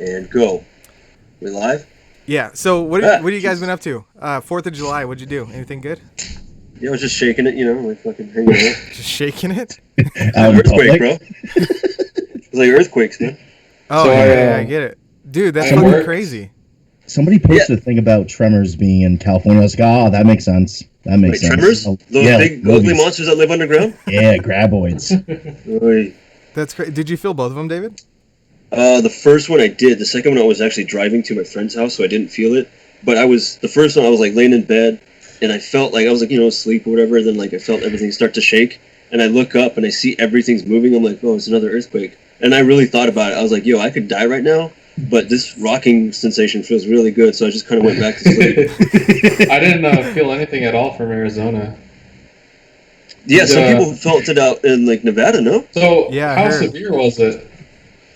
And go. We live? Yeah. So what are you guys been up to? 4th of July. What'd you do? Anything good? Yeah, I was just shaking it, like fucking hanging out. Just shaking it? Earthquake, bro. It's like earthquakes, man. Oh, so yeah, I get it. Dude, that's fucking crazy. Somebody posted a thing about tremors being in California. I was like, that makes sense. That makes sense. Tremors? Those big ugly monsters that live underground? Yeah, graboids. That's crazy. Did you feel both of them, David? The first one I did. The second one I was actually driving to my friend's house, so I didn't feel it. But the first one I was like laying in bed, and I felt like I was like, asleep or whatever. And then like I felt everything start to shake, and I look up and I see everything's moving. I'm like, oh, it's another earthquake. And I really thought about it. I was like, I could die right now, but this rocking sensation feels really good. So I just kind of went back to sleep. I didn't feel anything at all from Arizona. Yeah, some people felt it out in like Nevada, no? So how severe was it?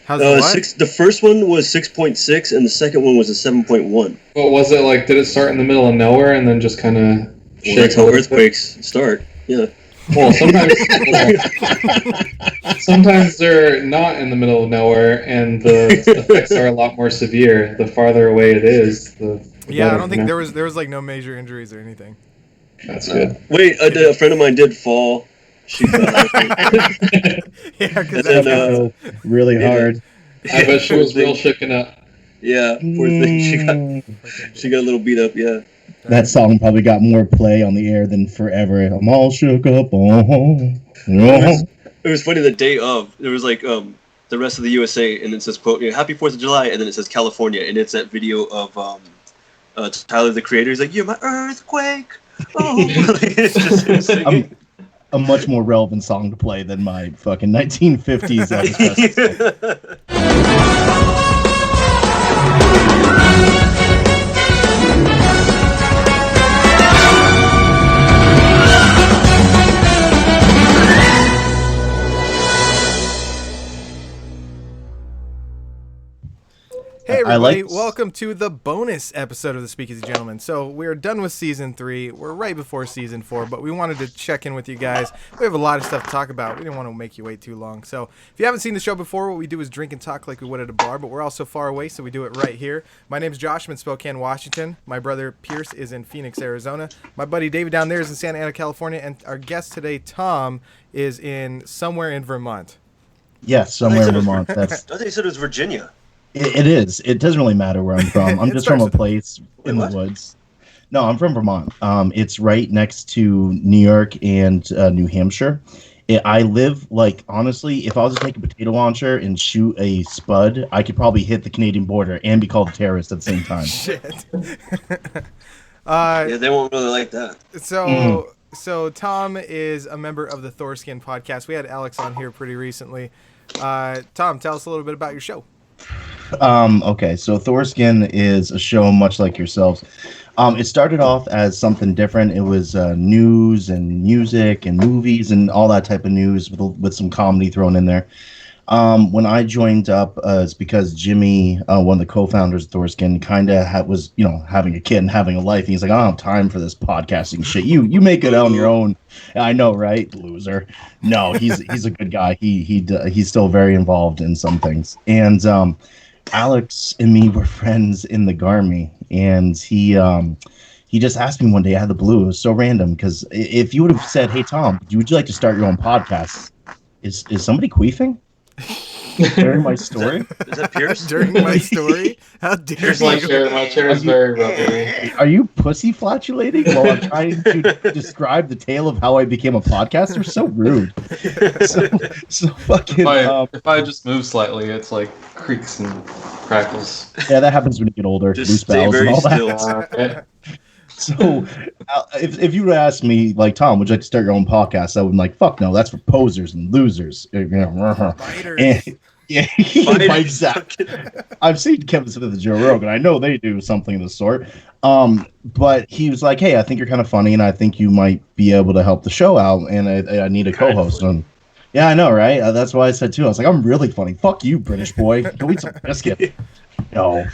The first one was 6.6, and the second one was a 7.1. What was it like? Did it start in the middle of nowhere and then just kind of shake? That's how earthquakes start. Yeah. Well, sometimes they're not in the middle of nowhere, and the effects are a lot more severe. The farther away it is, the I don't think there was like no major injuries or anything. That's good. Wait, a friend of mine did fall. She fell. Yeah, because that really hard. I bet she was real shooken up. Yeah, poor thing. She got a little beat up. Yeah. That song probably got more play on the air than Forever. I'm all shook up. It was funny the day of. There was like the rest of the USA, and it says quote, "Happy 4th of July," and then it says California, and it's that video of Tyler the Creator. He's like, "You're my earthquake." Oh, it's just singing. A much more relevant song to play than my fucking 1950s Elvis Presley. Hey everybody, welcome to the bonus episode of the Speakeasy Gentlemen. So we're done with Season 3, we're right before Season 4, but we wanted to check in with you guys. We have a lot of stuff to talk about, we didn't want to make you wait too long. So if you haven't seen the show before, what we do is drink and talk like we would at a bar, but we're all so far away, so we do it right here. My name's Josh, I'm in Spokane, Washington. My brother Pierce is in Phoenix, Arizona. My buddy David down there is in Santa Ana, California, and our guest today, Tom, is in somewhere in Vermont. Yes, somewhere in Vermont. I thought you said it was Virginia. It is. It doesn't really matter where I'm from. I'm just from a place in the woods. No, I'm from Vermont. It's right next to New York and New Hampshire. I live, honestly, if I was to take a potato launcher and shoot a spud, I could probably hit the Canadian border and be called a terrorist at the same time. Shit. Yeah, they won't really like that. So Tom is a member of the Thor Skin podcast. We had Alex on here pretty recently. Tom, tell us a little bit about your show. Okay, so Thor Skin is a show much like yourselves. It started off as something different. It was news and music and movies and all that type of news with some comedy thrown in there. When I joined up, it's because Jimmy, one of the co-founders of Thor Skin, kind of was, having a kid and having a life. And he's like, I don't have time for this podcasting shit. You make it on your own. I know, right? Loser. No, he's a good guy. He's still very involved in some things. And Alex and me were friends in the Garmy, and he just asked me one day. I had the blue. It was so random because if you would have said, "Hey Tom, would you like to start your own podcast?" Is somebody queefing? During my story? Is that Pierce? During my story? How dare you? My chair is very rubbery. Are you pussy flatulating while I'm trying to describe the tale of how I became a podcaster? So rude. So fucking. If I just move slightly, it's like creaks and crackles. Yeah, that happens when you get older. Just loose stay bowels very and all still. that. So, if you would ask me, Tom, would you like to start your own podcast? I would be like, fuck no, that's for posers and losers. Fighters. Yeah, exactly. I've seen Kevin Smith and Joe Rogan. I know they do something of the sort. But he was like, hey, I think you're kind of funny, and I think you might be able to help the show out, and I need a co-host. And yeah, I know, right? That's why I said too. I was like, I'm really funny. Fuck you, British boy. Go eat some biscuit. No,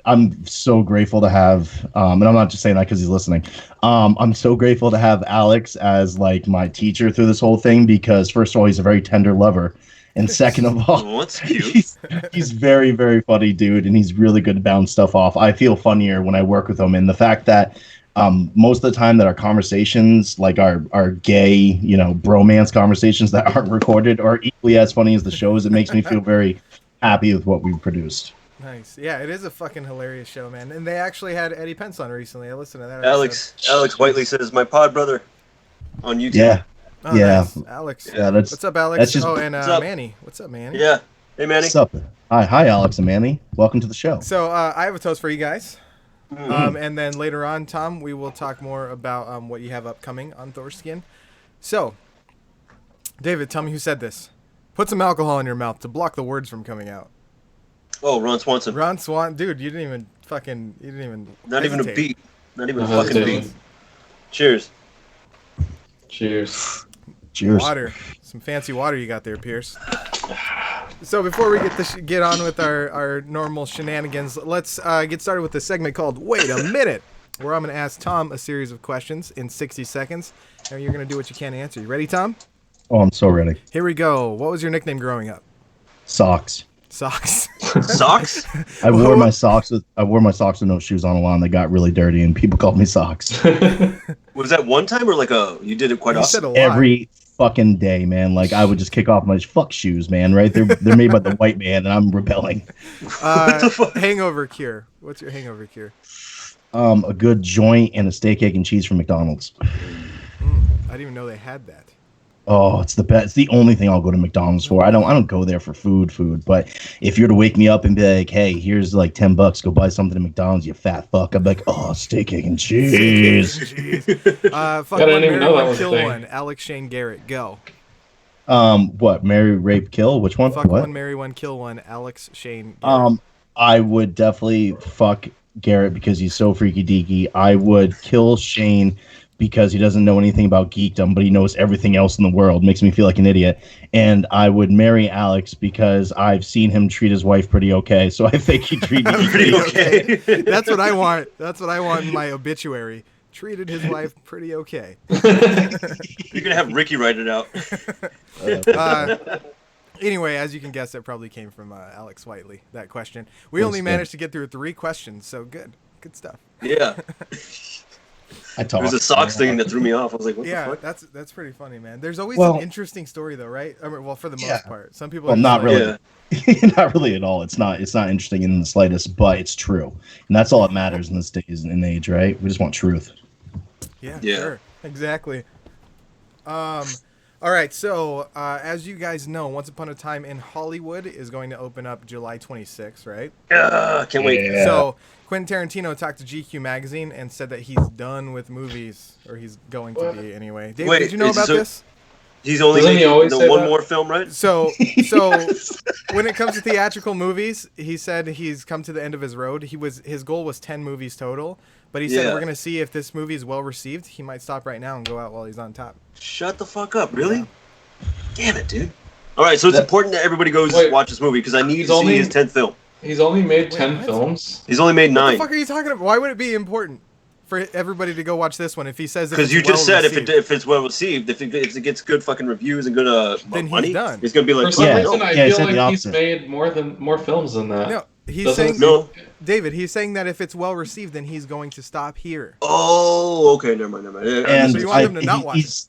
I'm so grateful to have, and I'm not just saying that because he's listening. I'm so grateful to have Alex as my teacher through this whole thing because first of all, he's a very tender lover, And second of all, Oh, that's cute. he's very, very funny dude, and he's really good to bounce stuff off. I feel funnier when I work with him, and the fact that most of the time that our conversations, like our gay, bromance conversations that aren't recorded, are equally as funny as the shows. It makes me feel very happy with what we've produced. Nice. Yeah, it is a fucking hilarious show, man. And they actually had Eddie Pence on recently. I listened to that. Alex Whiteley says, my pod brother on YouTube. Yeah. Oh, yeah. Nice. Alex. Yeah, what's up, Alex? Just, and what's up? Manny. What's up, Manny? Yeah. Hey, Manny. What's up? Hi, Alex and Manny. Welcome to the show. So I have a toast for you guys. And then later on, Tom, we will talk more about what you have upcoming on Thor Skin. So, David, tell me who said this. Put some alcohol in your mouth to block the words from coming out. Oh, Ron Swanson. Ron Swan, dude, you didn't even Not even a beat. Not even a No fucking beat. hesitation. Cheers. Cheers. Cheers. Water. Some fancy water you got there, Pierce. So before we get on with our normal shenanigans, let's get started with a segment called Wait a Minute, where I'm going to ask Tom a series of questions in 60 seconds, and you're going to do what you can to answer. You ready, Tom? Oh, I'm so ready. Here we go. What was your nickname growing up? Socks. Socks. Socks? I wore my socks with no shoes on a lot, and they got really dirty, and people called me Socks. Was that one time or you did it quite You said often? a lot. Every fucking day, man. Like, I would just kick off my fuck shoes, man. Right? They're made by the white man, and I'm rebelling. What the fuck? Hangover cure. What's your hangover cure? A good joint and a steak, egg, and cheese from McDonald's. I didn't even know they had that. Oh, it's the best. It's the only thing I'll go to McDonald's for. I don't go there for food. But if you're to wake me up and be like, hey, here's like $10, go buy something at McDonald's, you fat fuck. I'm like, oh, steak, egg, and cheese. Fuck I one, didn't even marry know that one, was a kill thing. one. Alex Shane Garrett, go. What? Marry, rape, kill? Which one? Fuck What? one, marry one, kill one. Alex Shane Garrett. I would definitely fuck Garrett because he's so freaky deaky. I would kill Shane because he doesn't know anything about geekdom, but he knows everything else in the world. Makes me feel like an idiot. And I would marry Alex because I've seen him treat his wife pretty okay. So I think he treated me Pretty okay. That's what I want. That's what I want in my obituary. Treated his wife pretty okay. You're gonna have Ricky write it out. Anyway, as you can guess, that probably came from Alex Whiteley, that question. We only managed to get through 3 questions, so good. Good stuff. Yeah. I talk. There's a socks thing that threw me off. I was like, what the Yeah, fuck? that's pretty funny, man. There's always Well- an interesting story, though, right? I mean, well, for the most Yeah. part. Some people Well, are just not like, really. Yeah. Not really at all. It's not interesting in the slightest, but it's true. And that's all that matters in this day and age, right? We just want truth. Yeah, Yeah. sure. Exactly. All right, so as you guys know, Once Upon a Time in Hollywood is going to open up July 26th, right? Can't wait. Yeah. So Quentin Tarantino talked to GQ magazine and said that he's done with movies, or he's going to be anyway. Dave, Wait, did you know about this? He's only Doesn't he making always the say one that? more film, right? So when it comes to theatrical movies, he said he's come to the end of his road. His goal was 10 movies total, but he said Yeah. we're gonna see if this movie is well received. He might stop right now and go out while he's on top. Shut the fuck up. Really? Damn it, dude. All right, so it's important that everybody goes Wait. watch this movie because I need He's to see only- his 10th film. He's only made 10 what? films. He's only made What 9. the fuck are you talking about? Why would it be important for everybody to go watch this one if he says Because you just said if it's well received, if it gets good fucking reviews and good Then he's money, done. it's gonna be like, For some Yeah. reason, I Yeah, he feel said the like he's opposite. made more films than that. No, he's Doesn't saying it no. David. He's saying that if it's well received, then he's going to stop here. Oh, okay, never mind. And So you want him to not watch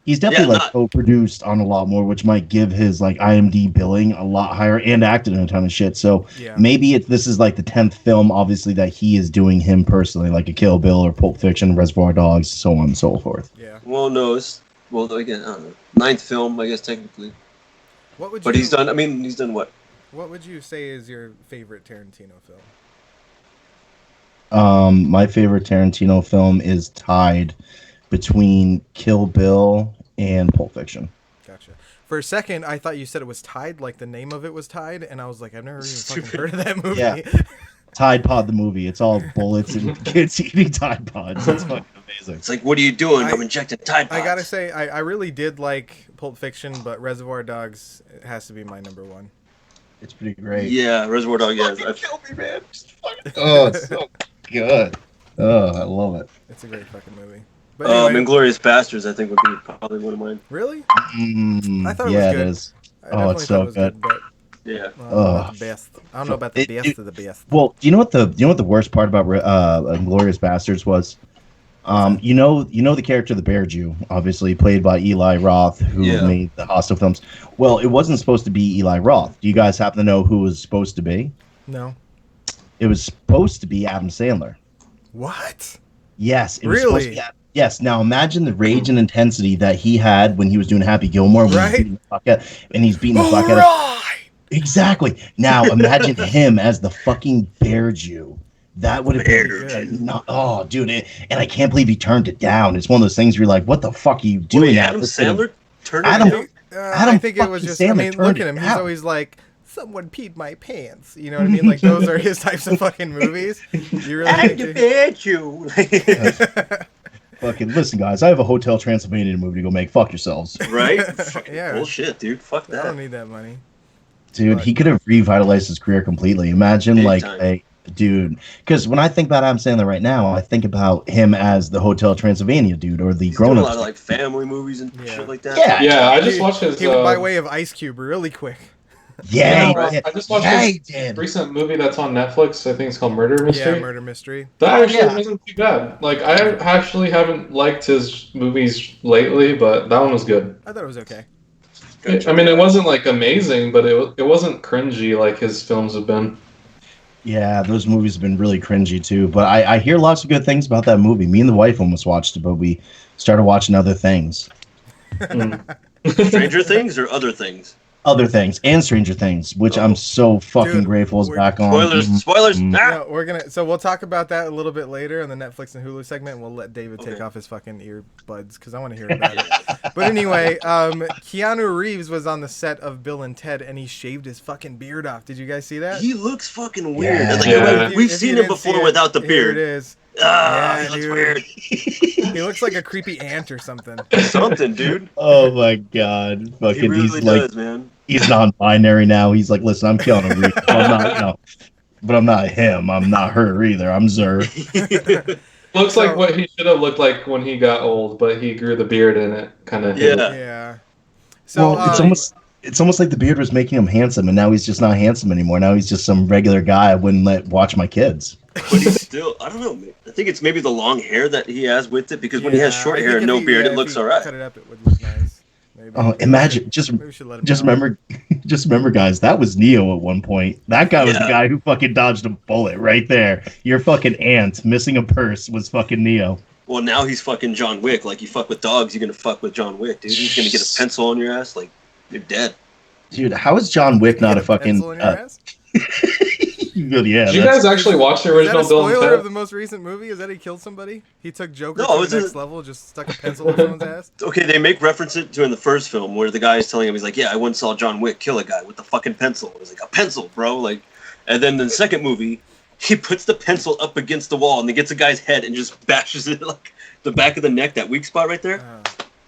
he's definitely Yeah, like co-produced on a lot more, which might give his like IMDb billing a lot higher, and acted in a ton of shit. So Yeah. maybe this is like the 10th film, obviously, that he is doing him personally, like a Kill Bill or Pulp Fiction, Reservoir Dogs, so on and so forth. Yeah. Well, no, again, I don't know. 9th film, I guess technically. What would But you? he's done. I mean, he's done what? What would you say is your favorite Tarantino film? My favorite Tarantino film is tied between Kill Bill and Pulp Fiction. Gotcha. For a second, I thought you said it was Tied, like the name of it was Tied, and I was like, I've never even fucking heard of that movie. Yeah. Tide Pod the movie. It's all bullets and kids eating Tide Pods. It's fucking amazing. It's like, what are you doing? I'm injecting Tide Pods. I gotta say, I really did like Pulp Fiction, but Reservoir Dogs has to be my number one. It's pretty great. Yeah, Reservoir Dog. Yeah, Kill me, man. Oh, it's so good. Oh, I love it. It's a great fucking movie. But anyway, Inglourious Bastards, I think, would be probably one of mine. really? I I thought it was good. It is. Oh, it's so good. But Yeah. I don't know about the best. I don't know about the best of the best. Well, do you know what the worst part about Inglourious Bastards was? You know the character the Bear Jew, obviously played by Eli Roth, who made the Hostel films. Well, it wasn't supposed to be Eli Roth. Do you guys happen to know who it was supposed to be? No. It was supposed to be Adam Sandler. What? Yes, it was Really? supposed to be. Yes. Now imagine the rage and intensity that he had when he was doing Happy Gilmore, when he's beating the fuck out of. Exactly. Now imagine him as the fucking Bear Jew. That would have been not. Oh, dude! And I can't believe he turned it down. It's one of those things where you're like, "What the fuck are you doing?" Wait, Adam Sandler turned it down. I think it was just. Sandler I mean, look at him. He's always like, "Someone peed my pants." You know what I mean? Like those are his types of fucking movies. You really I'm the Bear Jew. Fucking listen, guys. I have a Hotel Transylvania movie to go make. Fuck yourselves. Right? Bullshit, dude. Fuck that. I don't need that money. Dude, he could have revitalized his career completely. Imagine dude, because when I think about Adam Sandler right now, I think about him as the Hotel Transylvania dude or the grown-up. A lot of like family movies and shit like that. Yeah, I just watched his. He went by way of Ice Cube really quick. Yeah, I just watched his recent movie that's on Netflix. I think it's called Murder Mystery. Yeah, Murder Mystery. That actually wasn't too bad. Like I actually haven't liked his movies lately, but that one was good. I thought it was okay. I mean, it wasn't like amazing, but it wasn't cringy like his films have been. Yeah, those movies have been really cringy too. But I hear lots of good things about that movie. Me and the wife almost watched it, but we started watching other things. Stranger Things or other things? Other things and Stranger Things, which I'm so fucking grateful is back on. Spoilers. No, we'll talk about that a little bit later in the Netflix and Hulu segment. And we'll let David take off his fucking earbuds because I want to hear about it. But anyway, Keanu Reeves was on the set of Bill and Ted and he shaved his fucking beard off. Did you guys see that? He looks fucking weird. We've seen him before without the beard. Here it is. He looks weird. He looks like a creepy ant or something. Something, dude. Oh my god, fucking! He really does, man. He's non-binary now. He's like, listen, I'm Keanu Reeves. I'm not, but I'm not him. I'm not her either. I'm Zer. Looks like what he should have looked like when he got old, but he grew the beard in it, kind of. Yeah. So it's almost like the beard was making him handsome, and now he's just not handsome anymore. Now he's just some regular guy I wouldn't watch my kids. But he's still, I don't know. I think it's maybe the long hair that he has with it, because when he has short hair and no beard, it looks alright. Cut it up, it would look nice. Maybe. Oh, imagine! Just remember, guys. That was Neo at one point. That guy was the guy who fucking dodged a bullet right there. Your fucking aunt missing a purse was fucking Neo. Well, now he's fucking John Wick. Like, you fuck with dogs, you're gonna fuck with John Wick, dude. He's gonna get a pencil on your ass. Like, you're dead. Dude, how is John Wick not a fucking? Pencil on your ass? Did you guys actually watch the original Bill and Ted? Spoiler of the most recent movie is that he killed somebody. He took Joker to the next level, just stuck a pencil in someone's ass. Okay, they make reference to in the first film where the guy is telling him, he's like, "Yeah, I once saw John Wick kill a guy with a fucking pencil." It was like, a pencil, bro. Like, and then in the second movie, he puts the pencil up against the wall and then gets a guy's head and just bashes it like the back of the neck, that weak spot right there.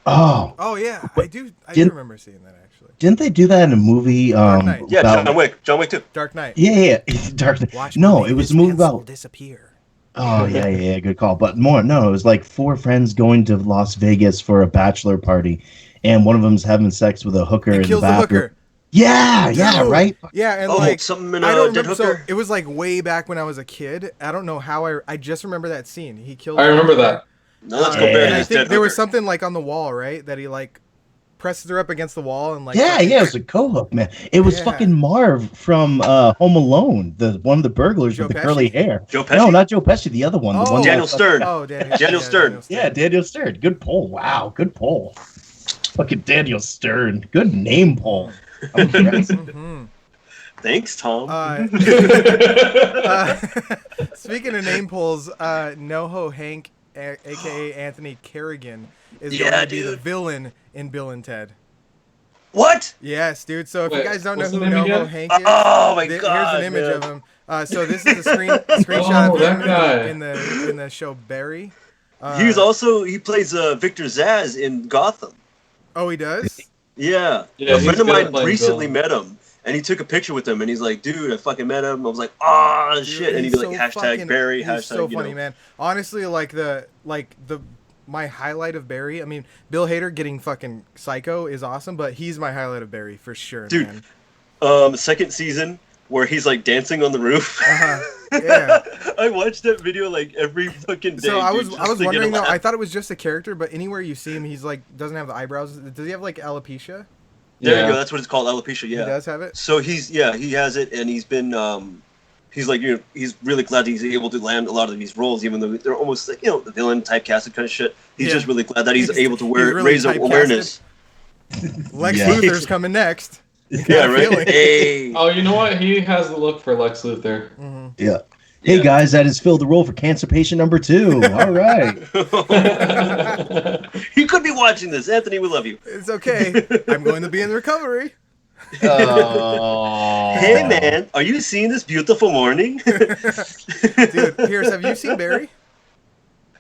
Oh yeah, I do remember seeing that actually. Didn't they do that in a movie? Dark Knight. Yeah, John Wick 2. Dark Knight. Yeah, Dark Knight. No, it was a movie about disappear. Oh yeah, good call. But it was like four friends going to Las Vegas for a bachelor party, and one of them's having sex with a hooker in the bathroom. Yeah, right. Yeah, and something in I don't dead remember. hooker. So it was like way back when I was a kid. I don't know how I just remember that scene. He killed. I remember that. No, let's go back. And I think there was something like on the wall, right? That he like presses her up against the wall and like. Yeah, it was a co-hook, man. It was fucking Marv from Home Alone, one of the burglars with the curly hair. Joe Pesci? No, not Joe Pesci. The other one. The one Daniel Stern. Oh, Daniel Stern. Yeah, Daniel Stern. Good poll. Wow, good poll. Fucking Daniel Stern. Good name poll. I'm impressed. Thanks, Tom. Speaking of name polls, NoHo Hank, aka Anthony Kerrigan, is going to be the villain in Bill and Ted. What? Yes, dude. So if you guys don't know what's who the name NoHo again? Hank is, Oh my god! Here's an image of him. So this is a Oh, screenshot of that guy. him in the show Barry. He plays Victor Zsasz in Gotham. Oh, he does? Yeah. A friend of mine recently met him, and he took a picture with him, and he's like, "Dude, I fucking met him." I was like, "Ah, shit!" And he'd be like, "Hashtag Barry." He's so funny, man. Honestly, like the my highlight of Barry. I mean, Bill Hader getting fucking Psycho is awesome, but he's my highlight of Barry for sure, dude. Man. Second season where he's like dancing on the roof. Yeah. I watched that video like every fucking day. So I was to get wondering a though. laugh. I thought it was just a character, but anywhere you see him, he's like doesn't have the eyebrows. Does he have like alopecia? There you go. That's what it's called, alopecia. Yeah. He does have it. So he has it, and he's been he's like, he's really glad he's able to land a lot of these roles, even though they're almost like, the villain typecasted kind of shit. He's just really glad that he's able to really raise typecasted. Awareness. Lex Luthor's coming next. Yeah, right. Hey. Oh, you know what? He has the look for Lex Luthor. Mm-hmm. Yeah. Hey guys, that has filled the role for cancer patient number 2. All right. He could be watching this. Anthony, we love you. It's okay. I'm going to be in recovery. Oh. Hey man, are you seeing this beautiful morning? Dude, Pierce, have you seen Barry?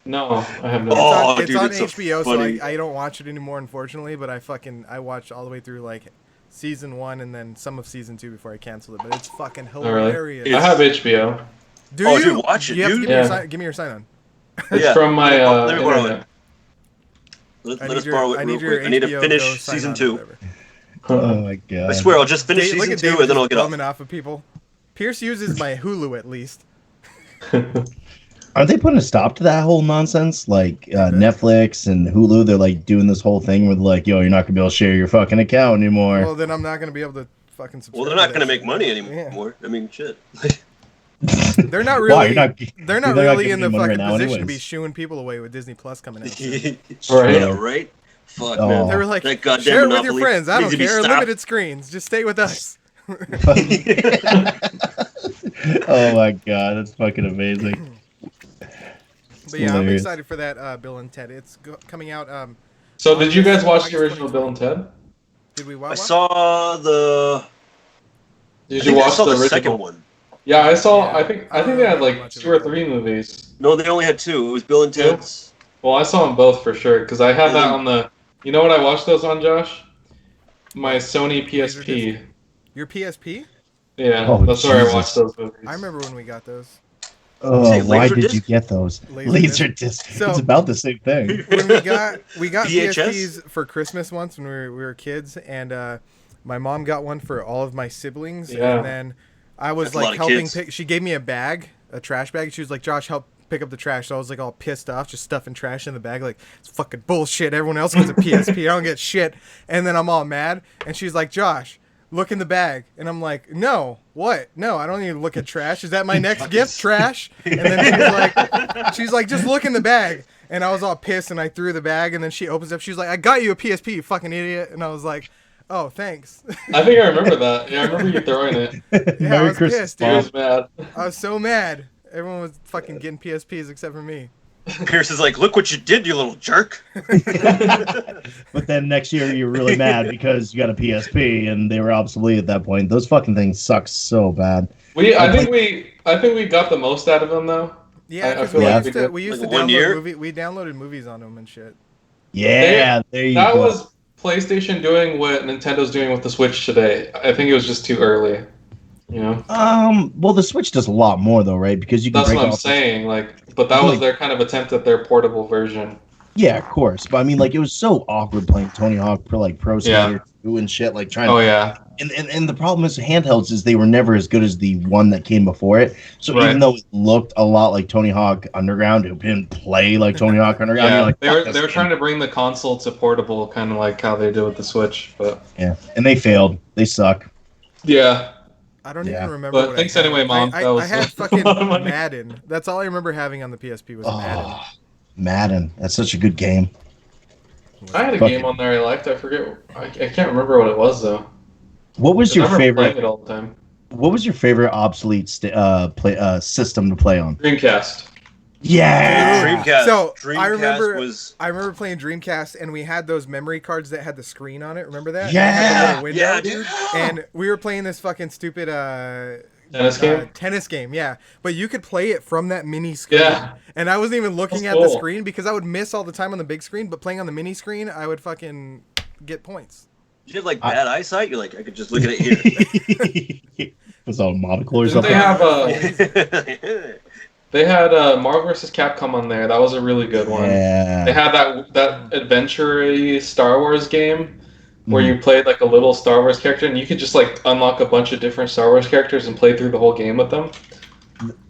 No, I have not. Oh, it's on dude, it's HBO, so funny. so I don't watch it anymore, unfortunately. But I watched all the way through like season 1 and then some of season 2 before I canceled it. But it's fucking hilarious. I have HBO. Do you? Dude, watch it, You have to dude. give me your sign on. It's from my let me borrow internet. it. Let us borrow it real quick. I need to HBO finish Go sign season on or 2. whatever. Oh my god. I swear, I'll just finish Look season at 2 David and then I'll just get off. bumming off of people. Pierce uses my Hulu at least. Aren't they putting a stop to that whole nonsense? Like Netflix and Hulu, they're like doing this whole thing with like, yo, you're not gonna be able to share your fucking account anymore. Well, then I'm not gonna be able to fucking subscribe. Well, they're not to going to that make shit. money anymore. I mean, shit. They're not really. Why? They're They're not not really giving in the you money fucking right now position to anyways. be shooing people away with Disney Plus coming out. soon. Right. Yeah, right? Fuck, Oh. man. They were like, That goddamn share it with your monopoly friends. I needs don't to be care. stopped. Limited screens. Just stay with us. Oh my god, that's fucking amazing. But yeah, I'm Hilarious. excited for that Bill and Ted. It's coming out. So did you guys watch the August original Bill and Ted? Did we I watch? saw the. Did I you think I watch saw the the original? second one. Yeah, I saw. Yeah. I think they had like Much of 2 or it. 3 movies. No, they only had 2. It was Bill and Two? Ted's. Well, I saw them both for sure because I have that on the. You know what I watched those on, Josh? My Sony PSP. Your PSP? Yeah, Oh, that's where I Jesus. watched those movies. I remember when we got those. Oh, Say why Laserdisc? did you get those? Laserdisc. Laserdisc. So- It's about the same thing. When we got VHS? PSPs for Christmas once when we were kids, and my mom got one for all of my siblings, Yeah. and then I was That's a lot like of helping kids. pick. She gave me a bag, a trash bag. She was like, "Josh, help pick up the trash." So I was like all pissed off, just stuffing trash in the bag, like it's fucking bullshit. Everyone else gets a PSP, I don't get shit. And then I'm all mad, and she's like, "Josh, look in the bag," and I'm like, "No, what? No, I don't need to look at trash. Is that my next gift, trash?" And then she's like, "Just look in the bag." And I was all pissed, and I threw the bag, and then she opens up. She's like, "I got you a PSP, you fucking idiot." And I was like, "Oh, thanks." I think I remember that. Yeah, I remember you throwing it. Yeah, I Merry was Christmas, pissed, He dude. was mad. I was so mad. Everyone was fucking getting PSPs except for me. Pierce is like, look what you did, you little jerk. But then next year you're really mad because you got a PSP and they were obsolete at that point. Those fucking things suck so bad. I think we got the most out of them though. Yeah, I because feel like we used Like to 1 download year? we downloaded movies on them and shit. Yeah, there you That go. was PlayStation doing what Nintendo's doing with the Switch today. I think it was just too early. You know? Well, the Switch does a lot more though, right? Because you can That's break what I'm off. saying. Like, but that was their kind of attempt at their portable version. Yeah, of course. But I mean, like, it was so awkward playing Tony Hawk for like Pro Skater 2 and shit, like trying. Oh yeah. And the problem is handhelds is they were never as good as the one that came before it. So Right. even though it looked a lot like Tony Hawk Underground, it didn't play like Tony Hawk Underground. Yeah, You're like, they were trying to bring the console to portable, kind of like how they did with the Switch. But yeah, and they failed. They suck. yeah, I don't Yeah. even remember. But what thanks I had. anyway, Mom. I That was had a fucking lot of money. Madden. That's all I remember having on the PSP was Madden. Oh, Madden. That's such a good game. I had a Fuck game it. on there I liked. I forget. I can't remember what it was though. What was 'Cause your I remember playing favorite? it all the time. What was your favorite obsolete system to play on? Dreamcast. Yeah. Dreamcast. So, Dreamcast I remember- was. I remember playing Dreamcast, and we had those memory cards that had the screen on it. Remember that? Yeah. It had the little window. Yeah, dude. And we were playing this fucking stupid Tennis game. tennis game, yeah. But you could play it from that mini screen. Yeah. And I wasn't even looking That's at the cool. screen because I would miss all the time on the big screen. But playing on the mini screen, I would fucking get points. You have like bad eyesight. You're like, I could just look at it here. Was that a monocle or Didn't something? they have They had Marvel vs. Capcom on there. That was a really good one. They had that adventure-y Star Wars game where you played like a little Star Wars character, and you could just like unlock a bunch of different Star Wars characters and play through the whole game with them.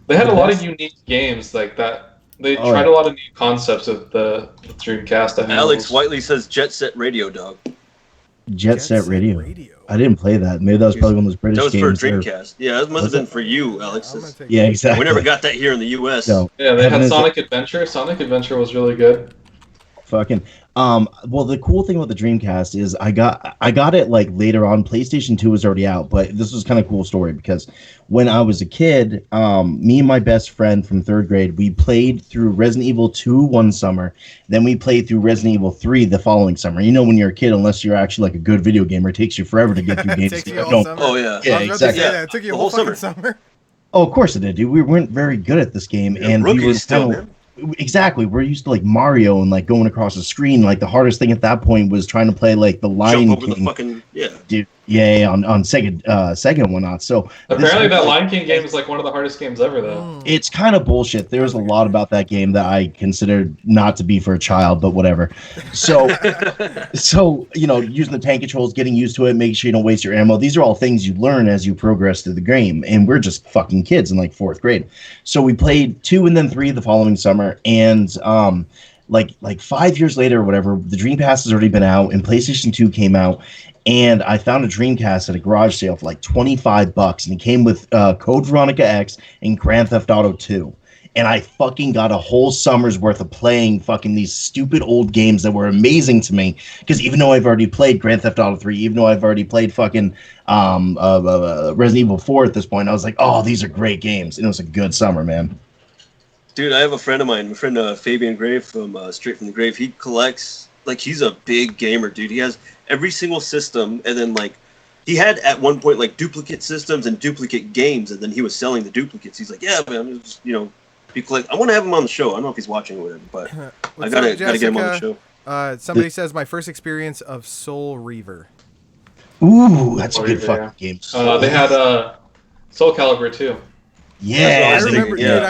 They had a lot of unique games like that. They tried a lot of new concepts with the Dreamcast. Alex Whiteley says Jet Set Radio, dog. Jet Set Radio. I didn't play that. Maybe that was probably one of those British games. That was for Dreamcast. Yeah, that must have been for you, Alex. Yeah, exactly. We never got that here in the U.S. So, yeah, they had Sonic Adventure. Sonic Adventure was really good. Fucking well, the cool thing about the Dreamcast is I got it like later on. PlayStation 2 was already out, but this was kind of a cool story because when I was a kid, me and my best friend from 3rd grade, we played through Resident Evil 2 one summer, then we played through Resident Evil 3 the following summer. You know, when you're a kid, unless you're actually like a good video gamer, it takes you forever to get through games. Oh yeah, exactly. It took you a whole fucking summer. Oh, of course it did, dude. We weren't very good at this game, and we were still, man. Exactly, we're used to like Mario and like going across the screen. Like the hardest thing at that point was trying to play like the Lion King. The fucking, dude, on Sega and whatnot. So apparently that Lion King game is like one of the hardest games ever, though. It's kind of bullshit. There was a lot about that game that I considered not to be for a child, but whatever. So, you know, using the tank controls, getting used to it, make sure you don't waste your ammo. These are all things you learn as you progress through the game, and we're just fucking kids in like 4th grade. So we played 2 and then 3 the following summer. And like 5 years later or whatever, the Dreamcast has already been out and PlayStation 2 came out, and I found a Dreamcast at a garage sale for like $25, and it came with Code Veronica X and Grand Theft Auto 2. And I fucking got a whole summer's worth of playing fucking these stupid old games that were amazing to me. Because even though I've already played Grand Theft Auto 3, even though I've already played fucking Resident Evil 4 at this point, I was like, oh, these are great games. And it was a good summer, man. Dude, I have a friend of mine, my friend Fabian Grave from Straight from the Grave. He collects, like, he's a big gamer, dude. He has every single system, and then, like, he had at one point, like, duplicate systems and duplicate games, and then he was selling the duplicates. He's like, yeah, man, just, you know, I want to have him on the show. I don't know if he's watching or whatever, but I gotta get him on the show. Somebody says my first experience of Soul Reaver. Ooh, that's a good fucking game. They had Soul Calibur too. Yeah, I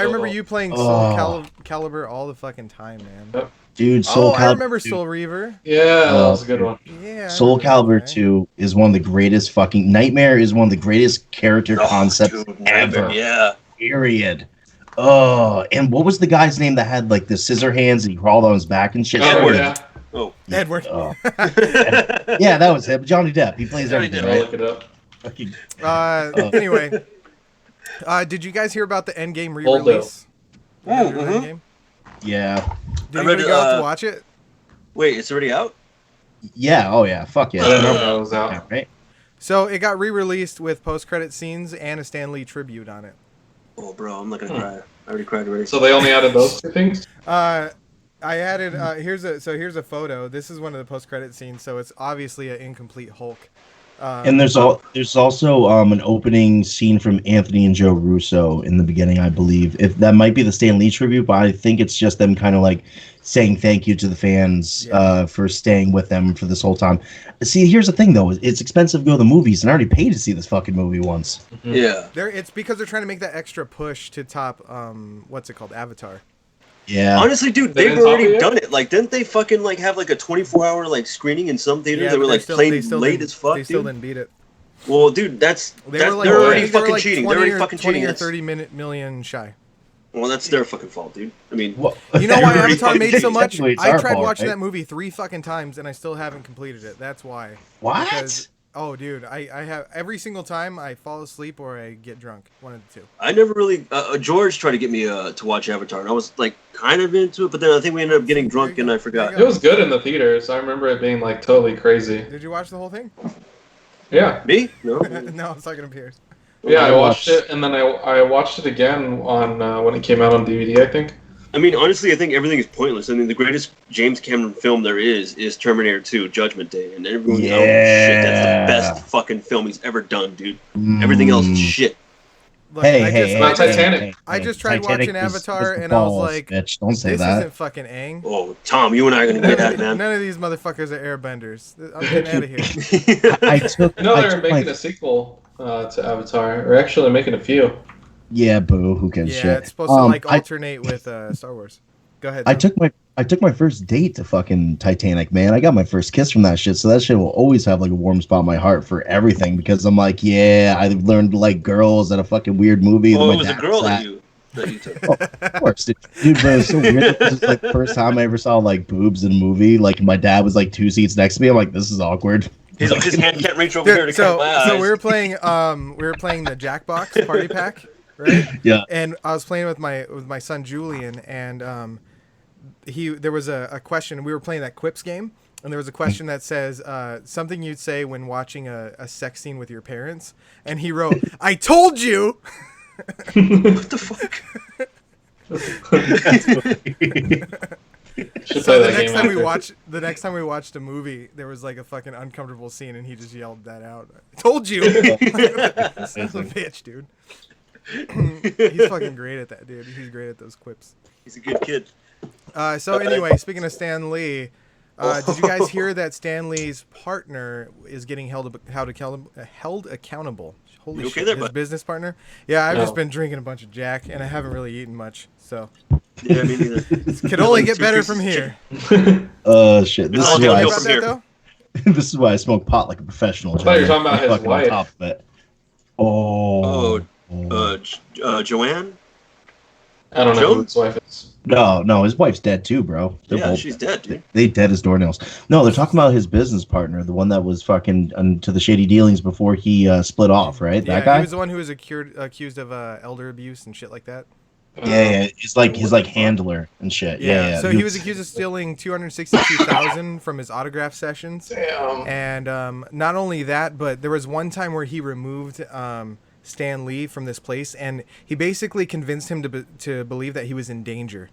remember you playing Soul Calibur all the fucking time, man. Yep. Dude, Soul Calibur. I remember Soul Reaver. Yeah, that was a good one. Yeah. Soul Calibur 2 is one of the greatest fucking Nightmare is one of the greatest character concepts ever. Yeah. Period. Oh, and what was the guy's name that had like the scissor hands and he crawled on his back and shit? Edward. Yeah. Oh, Edward. Oh. Yeah, that was him. Johnny Depp. He plays everything. I'll look it up. Anyway, did you guys hear about the Endgame re-release? Endgame? Yeah. Did anybody go out to watch it? Wait, it's already out? Yeah. Oh yeah. Fuck yeah. I didn't know it was out. Yeah, right. So it got re-released with post-credit scenes and a Stan Lee tribute on it. Oh, bro, I'm not gonna cry. I already cried already. So they only added those 2 things? I added here's a photo. This is one of the post-credit scenes, so it's obviously an incomplete Hulk. And there's also an opening scene from Anthony and Joe Russo in the beginning, I believe. If that might be the Stan Lee tribute, but I think it's just them kind of like saying thank you to the fans for staying with them for this whole time. See, here's the thing though: it's expensive to go to the movies, and I already paid to see this fucking movie once. Mm-hmm. Yeah, it's because they're trying to make that extra push to top what's it called, Avatar. Yeah. Honestly, dude, they've already done it. Like, didn't they fucking like have like a 24-hour like screening in some theaters that were like playing late as fuck? They still didn't beat it. Well, dude, they're already fucking cheating. They're already fucking cheating. 20 or 30 million shy. Well, that's their fucking fault, dude. I mean, you know why Avatar made so much? I tried fault, watching right? that movie 3 fucking times and I still haven't completed it. That's why. What? Because, oh, dude, I have every single time I fall asleep or I get drunk. One of the 2. I never really. George tried to get me to watch Avatar, and I was like kind of into it, but then I think we ended up getting drunk and I forgot. It was good in the theaters. I remember it being like totally crazy. Did you watch the whole thing? Yeah. Me? No. No, I was talking to Pierce. Yeah, I watched it, and then I watched it again on when it came out on DVD, I think. I mean, honestly, I think everything is pointless. I mean, the greatest James Cameron film there is Terminator 2, Judgment Day, and everyone, oh shit, that's the best fucking film he's ever done, dude. Everything else is shit. Look, Titanic. I just tried watching Avatar, and I was like, bitch, don't say this that. isn't fucking Aang. Oh, Tom, you and I are gonna get at it, man. None of these motherfuckers are airbenders. I'm getting out of here. They're making a sequel to Avatar, or actually making a few. Yeah, boo. Who gives shit? Yeah, it's supposed to like alternate with Star Wars. Go ahead. Tom. I took my first date to fucking Titanic, man. I got my first kiss from that shit, so that shit will always have like a warm spot in my heart for everything because I'm like, yeah, I learned to like girls at a fucking weird movie. Oh, it was a girl that you took. Oh, of course, dude. But it was so weird. This is like the first time I ever saw like boobs in a movie. Like my dad was like 2 seats next to me. I'm like, this is awkward. His hand can't reach over here to catch my eyes. So we were playing the Jackbox Party Pack, right? Yeah. And I was playing with my son Julian, and there was a question. We were playing that Quips game, and there was a question that says something you'd say when watching a sex scene with your parents, and he wrote, "I told you." What the fuck? So the next time we watched a movie, there was like a fucking uncomfortable scene, and he just yelled that out. I told you. That's a bitch, dude. He's fucking great at that, dude. He's great at those quips. He's a good kid. So anyway, speaking of Stan Lee, did you guys hear that Stan Lee's partner is getting held accountable? Holy shit, there, his bud? business partner? Yeah, I've just been drinking a bunch of Jack, and I haven't really eaten much, so. Yeah, me neither. Could only get better from here. Shit. This This is why I smoke pot like a professional. I thought you were talking about his wife. On top of it. Joanne? I don't know who his wife is. No, his wife's dead too, bro. She's dead, dude. They dead as doornails. No, they're talking about his business partner, the one that was fucking into the shady dealings before he split off, right? Yeah, that guy? He was the one who was accused of elder abuse and shit like that. Yeah, it's like his like handler and shit. Yeah. So he was accused of stealing $262,000 from his autograph sessions. Damn. And not only that, but there was one time where he removed Stan Lee from this place, and he basically convinced him to believe that he was in danger.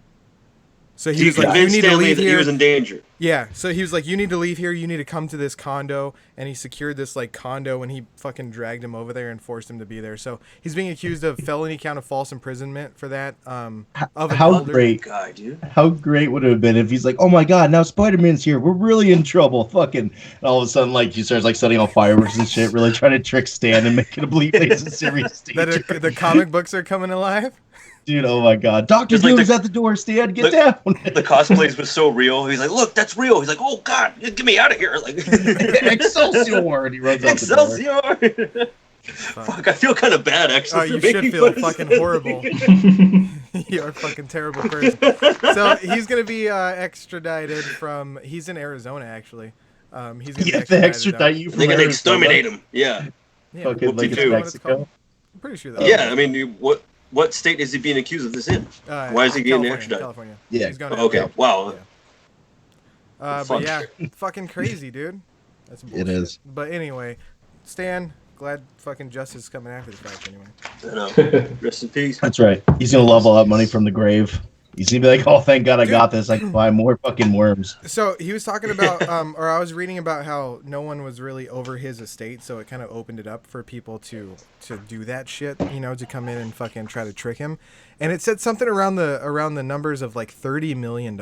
So he was like, "You need to leave here." He was in danger. Yeah, so he was like, "You need to leave here. You need to come to this condo," and he secured this like condo, and he fucking dragged him over there and forced him to be there. So he's being accused of felony count of false imprisonment for that. How great, guy, dude! How great would it have been if he's like, "Oh my god, now Spider-Man's here. We're really in trouble." Fucking, and all of a sudden, like he starts like setting off fireworks and shit, really trying to trick Stan and make it believe he's in serious danger. That the comic books are coming alive. Dude, oh my god. Dr. Doom's at the door, Stan, get down. The cosplays was so real. He's like, look, that's real. He's like, oh god, get me out of here. Like Excelsior! And he runs out the door. Fuck, I feel kind of bad, actually. You should feel fucking horrible. You're a fucking terrible person. So he's going to be extradited from... He's in Arizona, actually. He's going to extradite you from They're going to exterminate him. Yeah. Fucking like it's Mexico. I'm pretty sure that. Yeah, I mean, what state is he being accused of this in? Why is he getting extradited? California. Yeah. He's going to okay. Wow. Yeah. But yeah, fucking crazy, dude. That's bullshit. It is. But anyway, Stan, glad fucking justice is coming after the fact anyway. I know. Rest in peace. That's right. He's gonna love all that money from the grave. He's gonna be like, oh, thank God I got this. I can buy more fucking worms. So he was talking about, or I was reading about how no one was really over his estate, so it kind of opened it up for people to do that shit, to come in and fucking try to trick him. And it said something around the numbers of like $30 million,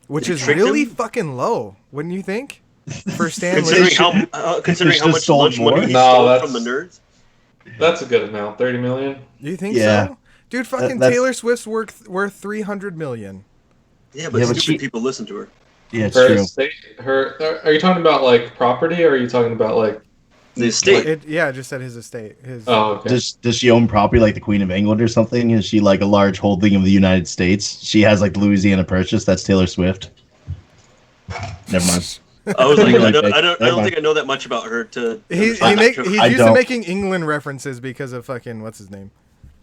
which is really fucking low, wouldn't you think? For Stan Lee, considering how much lunch money he stole from the nerds. That's a good amount, $30 million. You think so? Dude, fucking Taylor Swift's worth $300 million. Yeah, but stupid people listen to her. Yeah, it's true. Estate, are you talking about like property, or are you talking about like the estate? It just said his estate. Oh, okay. Does she own property like the Queen of England or something? Is she like a large holding of the United States? She has like Louisiana Purchase. That's Taylor Swift. Never mind. I was like, I don't think I know that much about her. He's used to making England references because of fucking what's his name.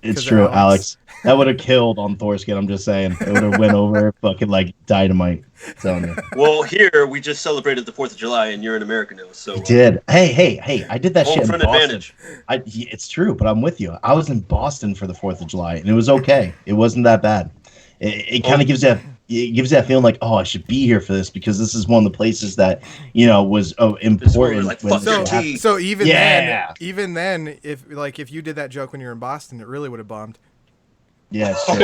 It's true, Alex. That would have killed on Thor Skin. I'm just saying, it would have went over fucking like dynamite. Telling you. Well, here we just celebrated the 4th of July, and you're in America now, so you did. Hey! I did that shit in Boston. Advantage. It's true, but I'm with you. I was in Boston for the 4th of July, and it was okay. It wasn't that bad. It kind of gives that feeling like, oh, I should be here for this because this is one of the places that was important. Like, so even then, if you did that joke when you were in Boston, it really would have bombed. Yeah, sure.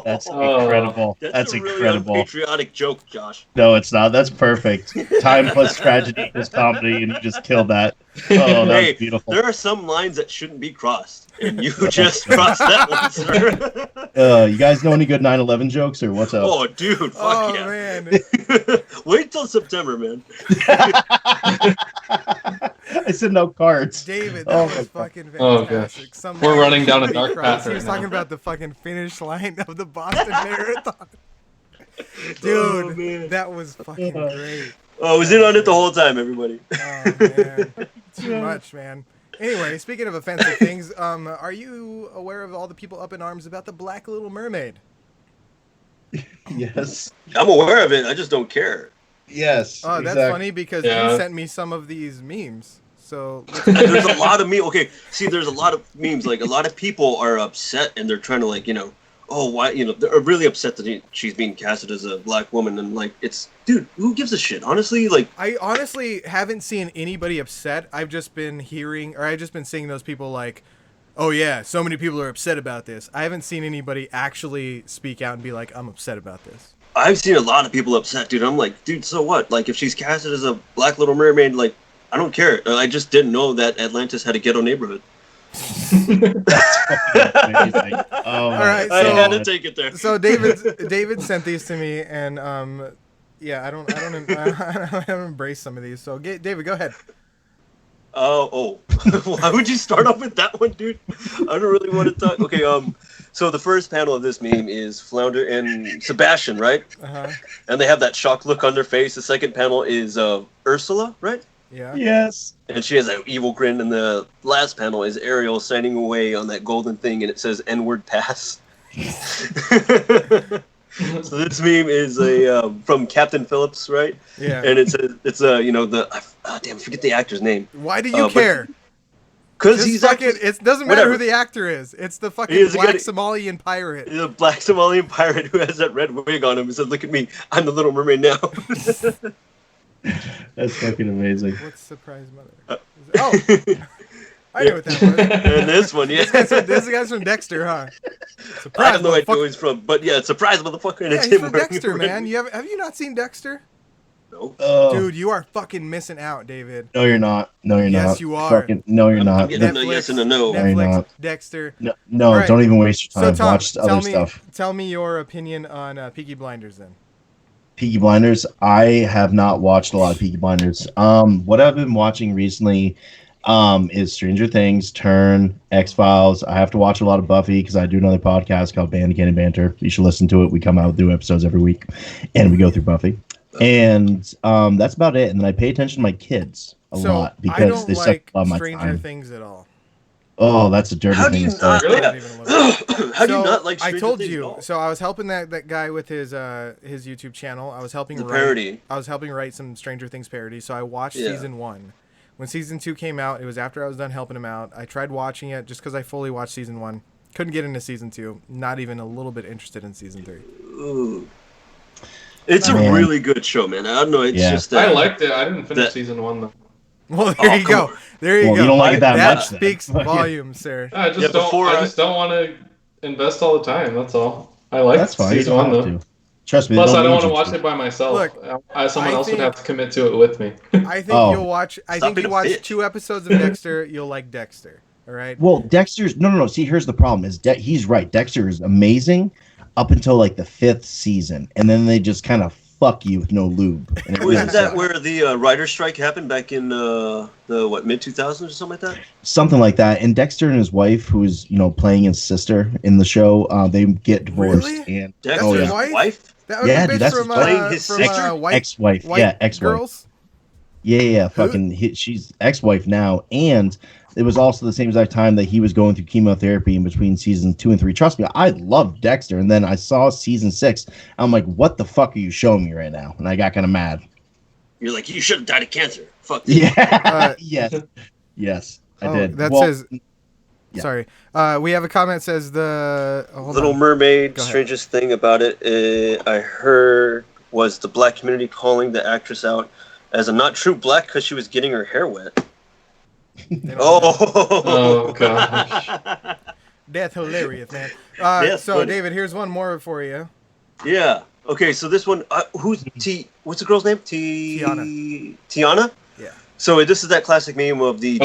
That's incredible. That's a really incredible. Unpatriotic joke, Josh. No, it's not. That's perfect. Time plus tragedy equals comedy, and you just killed that. Oh, that was beautiful. There are some lines that shouldn't be crossed, and you just crossed that one, sir. You guys know any good 9/11 jokes, or what's up? Oh, dude, fuck yeah. Man. Wait till September, man. I said no cards. David, that was fucking fantastic. We're running down a dark path He was talking about the fucking finish line of the Boston Marathon. Dude, that was fucking great. Oh, I was in on it the whole time, everybody. Oh, man. Too much, man. Anyway, speaking of offensive things, are you aware of all the people up in arms about the Black Little Mermaid? Yes. I'm aware of it. I just don't care. Yes. Oh, that's funny because you sent me some of these memes. So there's a lot of memes. Okay, see, there's a lot of memes. Like, a lot of people are upset and they're trying to, like, oh, why, they're really upset that she's being casted as a black woman. And, like, dude, who gives a shit? Honestly, like, I honestly haven't seen anybody upset. I've just been seeing those people like, oh yeah, so many people are upset about this. I haven't seen anybody actually speak out and be like, I'm upset about this. I've seen a lot of people upset, dude. I'm like, dude, so what? Like, if she's casted as a Black Little Mermaid, like, I don't care. I just didn't know that Atlantis had a ghetto neighborhood. That's fucking amazing. Oh, all right, so, I had to take it there. So David sent these to me, and yeah, I don't embrace some of these. So David, go ahead. Oh, why would you start off with that one, dude? I don't really want to talk. Okay, so the first panel of this meme is Flounder and Sebastian, right? Uh-huh. And they have that shocked look on their face. The second panel is Ursula, right? Yeah. Yes. And she has that evil grin. And the last panel is Ariel signing away on that golden thing, and it says "N-word pass." So this meme is from Captain Phillips, right? Yeah. And it's I forget the actor's name. Why do you care? Because he's fucking. It doesn't matter who the actor is. It's the fucking black Somalian pirate. He's a black Somalian pirate who has that red wig on him and says, "Look at me, I'm the Little Mermaid now." That's fucking amazing. What's Surprise Mother? I know what that was. And this one, yeah. This guy's from Dexter, huh? Surprise, I have no idea who he's from, but yeah, surprise, motherfucker. And yeah, it's he's him from Dexter, man. Have you not seen Dexter? No. Dude, you are fucking missing out, David. No, you're not. No, you're not. Yes, you are. No, you're not. I'm getting a yes and a no. Netflix, no, you're not. Dexter. No, right. Don't even waste your time. So, Tom, watch other stuff. Tell me your opinion on Peaky Blinders, then. Peaky Blinders. I have not watched a lot of Peaky Blinders. What I've been watching recently is Stranger Things, Turn, X-Files. I have to watch a lot of Buffy because I do another podcast called Band Candy Banter. You should listen to it. We come out with new episodes every week, and we go through Buffy. And that's about it. And then I pay attention to my kids a lot because they suck a lot of my time. Stranger Things at all. Oh, that's a dirty thing to say. How do you not like Stranger I told Things you. at all? So I was helping that guy with his YouTube channel. I was helping parody. I was helping write some Stranger Things parodies. So I watched season 1. When season 2 came out, it was after I was done helping him out. I tried watching it just because I fully watched season 1. Couldn't get into season 2. Not even a little bit interested in season 3. Ooh. It's a really good show, man. I don't know. It's just I liked it. I didn't finish season 1 though. Well, there you go. There you go. You don't like it that much. That speaks volumes, sir. I just don't want to invest all the time. That's all. I like season 1 though. Trust me. Plus, I don't want to watch it by myself. Look, someone else would have to commit to it with me. I think you'll watch. I think you watch 2 episodes of Dexter. You'll like Dexter. All right. Well, Dexter's no. See, here's the problem: he's right. Dexter is amazing up until like the 5th season, and then they just kind of fuck you with no lube. Wasn't that where the writer's strike happened back in the mid 2000s or something like that? Something like that. And Dexter and his wife, who is playing his sister in the show, they get divorced. Really? And Dexter's wife? That was dude, that's playing his sister. Ex-wife. Yeah, ex-wife. Girls? Yeah. She's ex-wife now, and it was also the same exact time that he was going through chemotherapy in between seasons 2 and 3. Trust me, I loved Dexter, and then I saw season 6. I'm like, what the fuck are you showing me right now? And I got kind of mad. You're like, you should have died of cancer. Fuck. Yeah. Yes, I did. That says. Yeah. Sorry. We have a comment that says Little Mermaid. Strangest thing about it, I heard, was the black community calling the actress out as a not true black because she was getting her hair wet. Oh gosh. That's hilarious, man. That's so, funny. David, here's one more for you. Yeah. Okay, so this one, who's what's the girl's name? Tiana. Tiana? Yeah. So this is that classic meme of the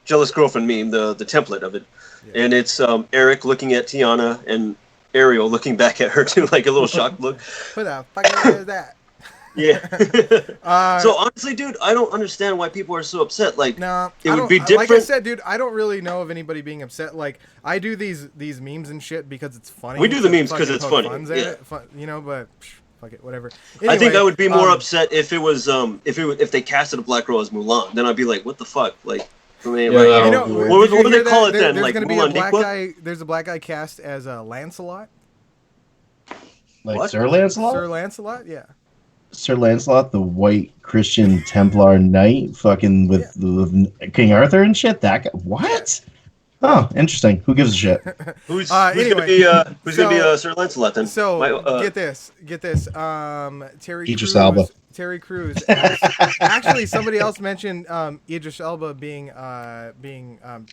jealous girlfriend meme, the template of it. Yeah. And it's Eric looking at Tiana and Ariel looking back at her too, like a little shocked look. What the fuck is that? Yeah. So honestly, dude, I don't understand why people are so upset. Like, it would be different. Like I said, dude, I don't really know of anybody being upset. Like, I do these memes and shit because it's funny. We do the memes because it's funny. Yeah. You know, but fuck it, whatever. Anyway, I think I would be more upset if it was if they casted a black girl as Mulan. Then I'd be like, what the fuck, like. I mean, right, you know, what do they call it then? There's like going to be a black guy. There's a black guy cast as Lancelot. Like what? Sir Lancelot? Sir Lancelot, yeah. Sir Lancelot, the white Christian Templar knight, fucking with King Arthur and shit. That guy. What? Oh, interesting. Who gives a shit? Who's gonna be Sir Lancelot then? So get this. Terry Idris Crews. Elba. Terry Crews. Actually, somebody else mentioned Idris Elba being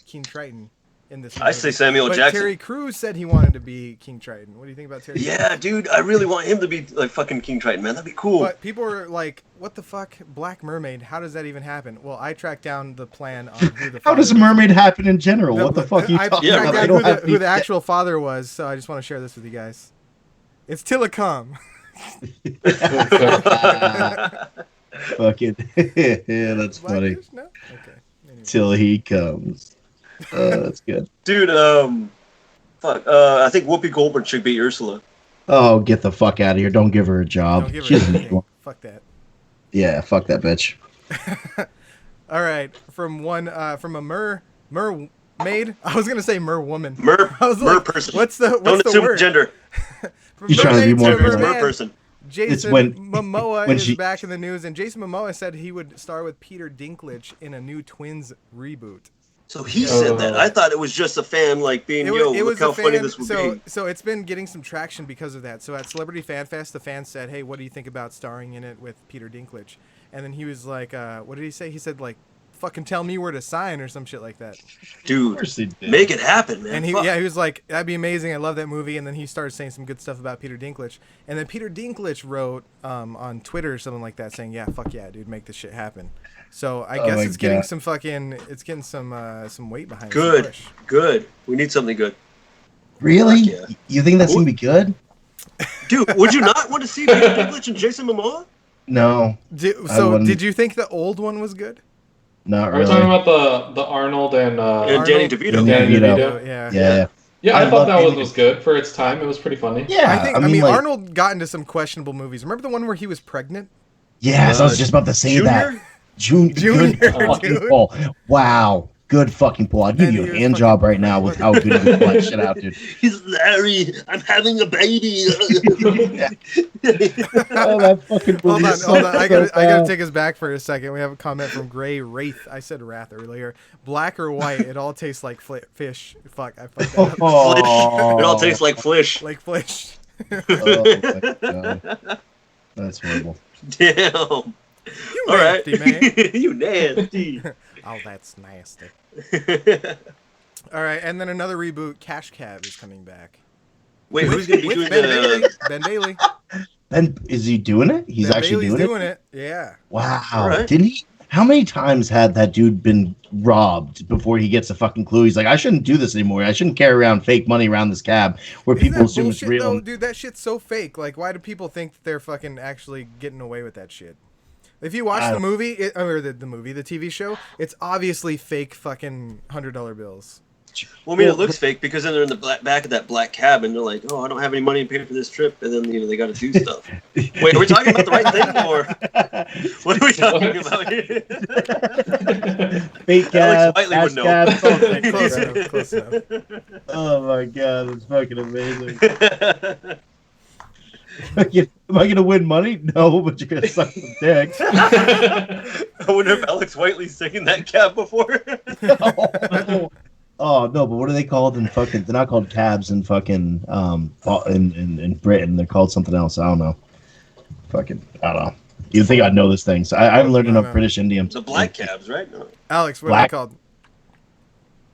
King Triton in this movie. I say Samuel but Jackson. Terry Crews said he wanted to be King Triton. What do you think about Terry? Yeah, Crews? dude, I really want him to be like fucking King Triton, man. That'd be cool. But people were like, "What the fuck, Black Mermaid? How does that even happen?" Well, I tracked down the plan on who the. How does a mermaid happen in general? What the fuck are you talking about? I tracked down who the actual father was, so I just want to share this with you guys. It's Tillicum. Fucking yeah, that's funny. No? Okay. Anyway. Till he comes. That's good. Dude, I think Whoopi Goldberg should be Ursula. Oh, get the fuck out of here. Don't give her a job. Don't give her anything. Fuck that. Yeah, fuck that bitch. All right. From a mermaid. I was going to say merwoman. Person. What's the assume word? Gender. You're trying to be more mer person. Jason Momoa is back in the news, and Jason Momoa said he would star with Peter Dinklage in a new Twins reboot. So he said that. I thought it was just a fan like being, look how funny this would be. So it's been getting some traction because of that. So at Celebrity Fan Fest, the fans said, "Hey, what do you think about starring in it with Peter Dinklage?" And then he was like, "What did he say?" He said like, "Fucking tell me where to sign" or some shit like that. Dude, make it happen, man. And he was like, "That'd be amazing. I love that movie." And then he started saying some good stuff about Peter Dinklage. And then Peter Dinklage wrote on Twitter or something like that, saying, "Yeah, fuck yeah, dude, make this shit happen." So I guess it's getting some weight behind it. Good. We need something good. Really? Yeah. You think that's gonna be good? Dude, would you not want to see Peter Dinklage and Jason Momoa? No. Did you think the old one was good? Not really. We're talking about the Arnold and Danny DeVito. Danny DeVito. Yeah, I thought that was good for its time. It was pretty funny. Yeah, I mean Arnold got into some questionable movies. Remember the one where he was pregnant? Yes, I was just about to say that. Junior. Good pull. Wow. Good fucking pull. I'd give you a hand job right now with how good you pull that shit out, dude. He's Larry. I'm having a baby. Oh, that fucking movie. Hold on. I gotta take us back for a second. We have a comment from Gray Wraith. I said Wrath earlier. Black or white, it all tastes like fish. Fuck, I fucked that up. Oh. It all tastes like flish. Like flish. Oh my God. That's horrible. Damn. You nasty, man. You nasty. Oh, that's nasty. All right, and then another reboot, Cash Cab, is coming back. Wait, who's going to be doing Ben Bailey. Ben, is he doing it? He's actually doing it? Yeah. Wow. Right. Didn't he? How many times had that dude been robbed before he gets a fucking clue? He's like, I shouldn't do this anymore. I shouldn't carry around fake money around this cab where people assume it's real. Though, dude, that shit's so fake. Like, why do people think that they're fucking actually getting away with that shit? If you watch the movie, the TV show, it's obviously fake fucking $100 bills. Well, I mean, it looks fake because then they're in the back of that black cab and they're like, "Oh, I don't have any money to pay for this trip," and then they got to do stuff. Wait, are we talking about the right thing or what are we talking about here? Fake cab, Alex Whiteley would know. Close enough. Oh my God, that's fucking amazing. Am I going to win money? No, but you're going to suck some dick. I wonder if Alex Whiteley's taken that cab before. No. Oh no, but what are they called in fucking? They're not called cabs in fucking in Britain. They're called something else. I don't know. Fucking, I don't know. You think I'd know this thing? So I haven't learned enough British idioms. The black cabs, right? No. Alex, what are they called?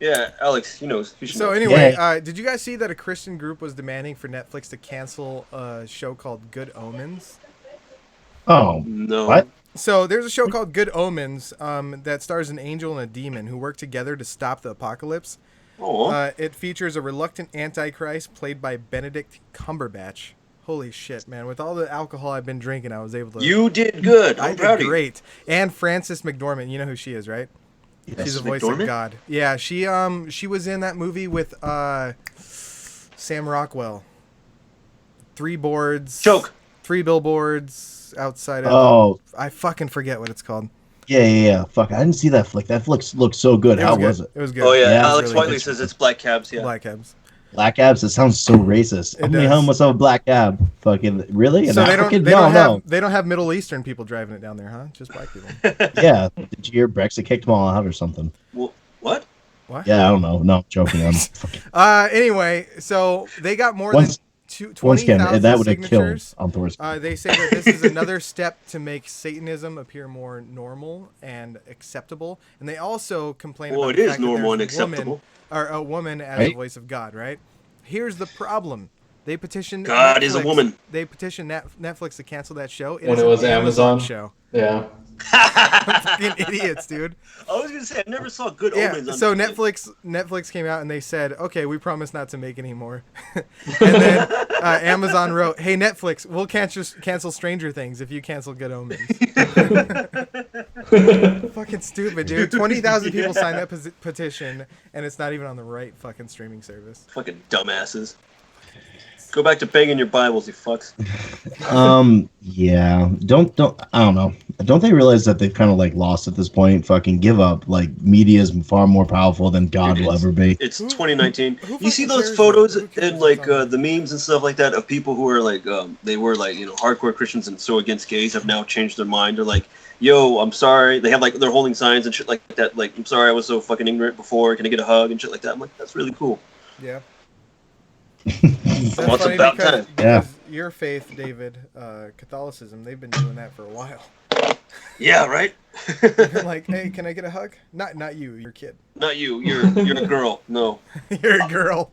Yeah, Alex, he knows. So anyway, did you guys see that a Christian group was demanding for Netflix to cancel a show called Good Omens? Oh, no. What? So there's a show called Good Omens that stars an angel and a demon who work together to stop the apocalypse. It features a reluctant antichrist played by Benedict Cumberbatch. Holy shit, man. With all the alcohol I've been drinking, I was able to... You did good. I'm proud of you. Great. And Frances McDormand. You know who she is, right? Yes. She's the voice of God. Yeah, she was in that movie with Sam Rockwell. 3 boards. Choke. 3 billboards outside of... Oh. I fucking forget what it's called. Yeah. Fuck, I didn't see that flick. That flick looked so good. How was it? It was good. Oh, yeah. Yeah, Alex really Whiteley good. says it's Black Cabs, yeah. Black Cabs. Black abs? It sounds so racist. It How many does. homeless have a black cab? Fucking really? So they don't have Middle Eastern people driving it down there, huh? Just black people. Yeah. Did you hear Brexit kicked them all out or something? Well, what? What? Yeah, I don't know. No, I'm joking. Anyway, so they got more Once- than Once again, 20,000 that would have killed signatures. on Thor Skin. They say that this is another step to make Satanism appear more normal and acceptable. And they also complain about It the is fact that normal there's and acceptable. a woman as Right? the voice of God, right? Here's the problem. They petitioned God is a woman. They petitioned Netflix to cancel that show. When it was an Amazon show. Yeah. Fucking idiots, dude. I was going to say, I never saw Good Yeah, Omens on so TV. Netflix came out and they said, okay, we promise not to make any more. And then Amazon wrote, hey, Netflix, we'll cancel Stranger Things if you cancel Good Omens. Fucking stupid, dude. 20,000 people signed that petition, and it's not even on the right fucking streaming service. Fucking dumbasses. Go back to banging your Bibles, you fucks. Yeah. Don't I don't know. Don't they realize that they've kind of like lost at this point? Fucking give up. Like media is far more powerful than God will ever be. It's 2019. who You see fucking those cares, photos though? Who cares and like what's on the memes and stuff like that of people who are like they were like hardcore Christians and so against gays have now changed their mind. They're like, yo, I'm sorry. They have like they're holding signs and shit like that. Like, I'm sorry, I was so fucking ignorant before. Can I get a hug and shit like that? I'm like, that's really cool. Yeah. What's That's funny about because, that? Yeah. because your faith, David, Catholicism, they've been doing that for a while. Yeah, right. Like, hey, can I get a hug? Not you, your kid. Not you. You're a girl. No. You're a girl.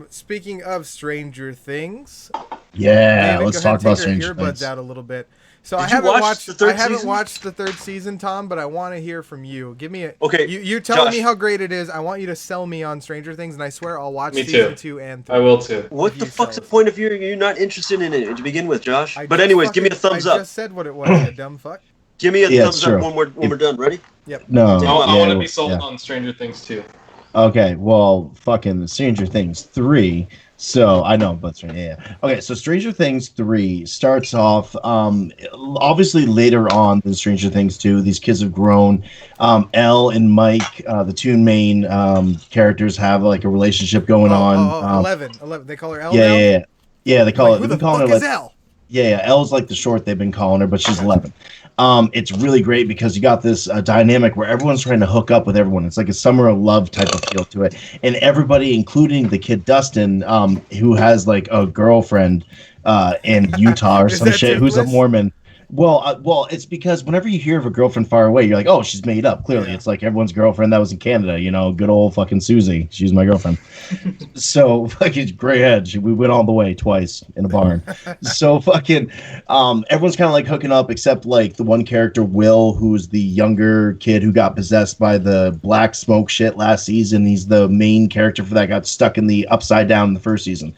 Speaking of Stranger Things, Yeah, David, let's go ahead talk about and take Stranger your earbuds Things. out a little bit. So Did I you haven't watch watched the third I haven't season? watched the 3rd season, Tom, but I want to hear from you. Give me a Okay, You tell me Josh. how great it is. I want you to sell me on Stranger Things, and I swear I'll watch Me season too. 2 and 3. I will too. What If the you fuck's tell the us. point if you're not interested in it to begin with, Josh? I But just anyways, give me a fucking- thumbs I up. just said what it was, you dumb fuck. Give me a Yeah, thumbs it's up true. when we're done. Ready? Yep. No. I yeah, want to be sold yeah. on Stranger Things too. Okay, well, fucking Stranger Things 3. So, I know, but yeah. Okay, so Stranger Things 3 starts off, obviously later on than Stranger Things 2. These kids have grown. Elle and Mike, the two main characters, have like a relationship going on. 11. They call her Elle Yeah, now? yeah, yeah. Yeah, they call Like, it. who They've the been calling fuck her is like. Elle? Yeah, Elle's like the short they've been calling her, but she's 11. It's really great because you got this dynamic where everyone's trying to hook up with everyone. It's like a summer of love type of feel to it. And everybody, including the kid Dustin, who has like a girlfriend in Utah or Is some that shit, who's a toothless? Mormon. Well, it's because whenever you hear of a girlfriend far away, you're like, oh, she's made up. Clearly, Yeah. it's like everyone's girlfriend that was in Canada. Good old fucking Susie. She's my girlfriend. So fucking gray head. We went all the way twice in a barn. So fucking, everyone's kind of like hooking up except like the one character Will, who's the younger kid who got possessed by the black smoke shit last season. He's the main character for that. Got stuck in the upside down in the first season.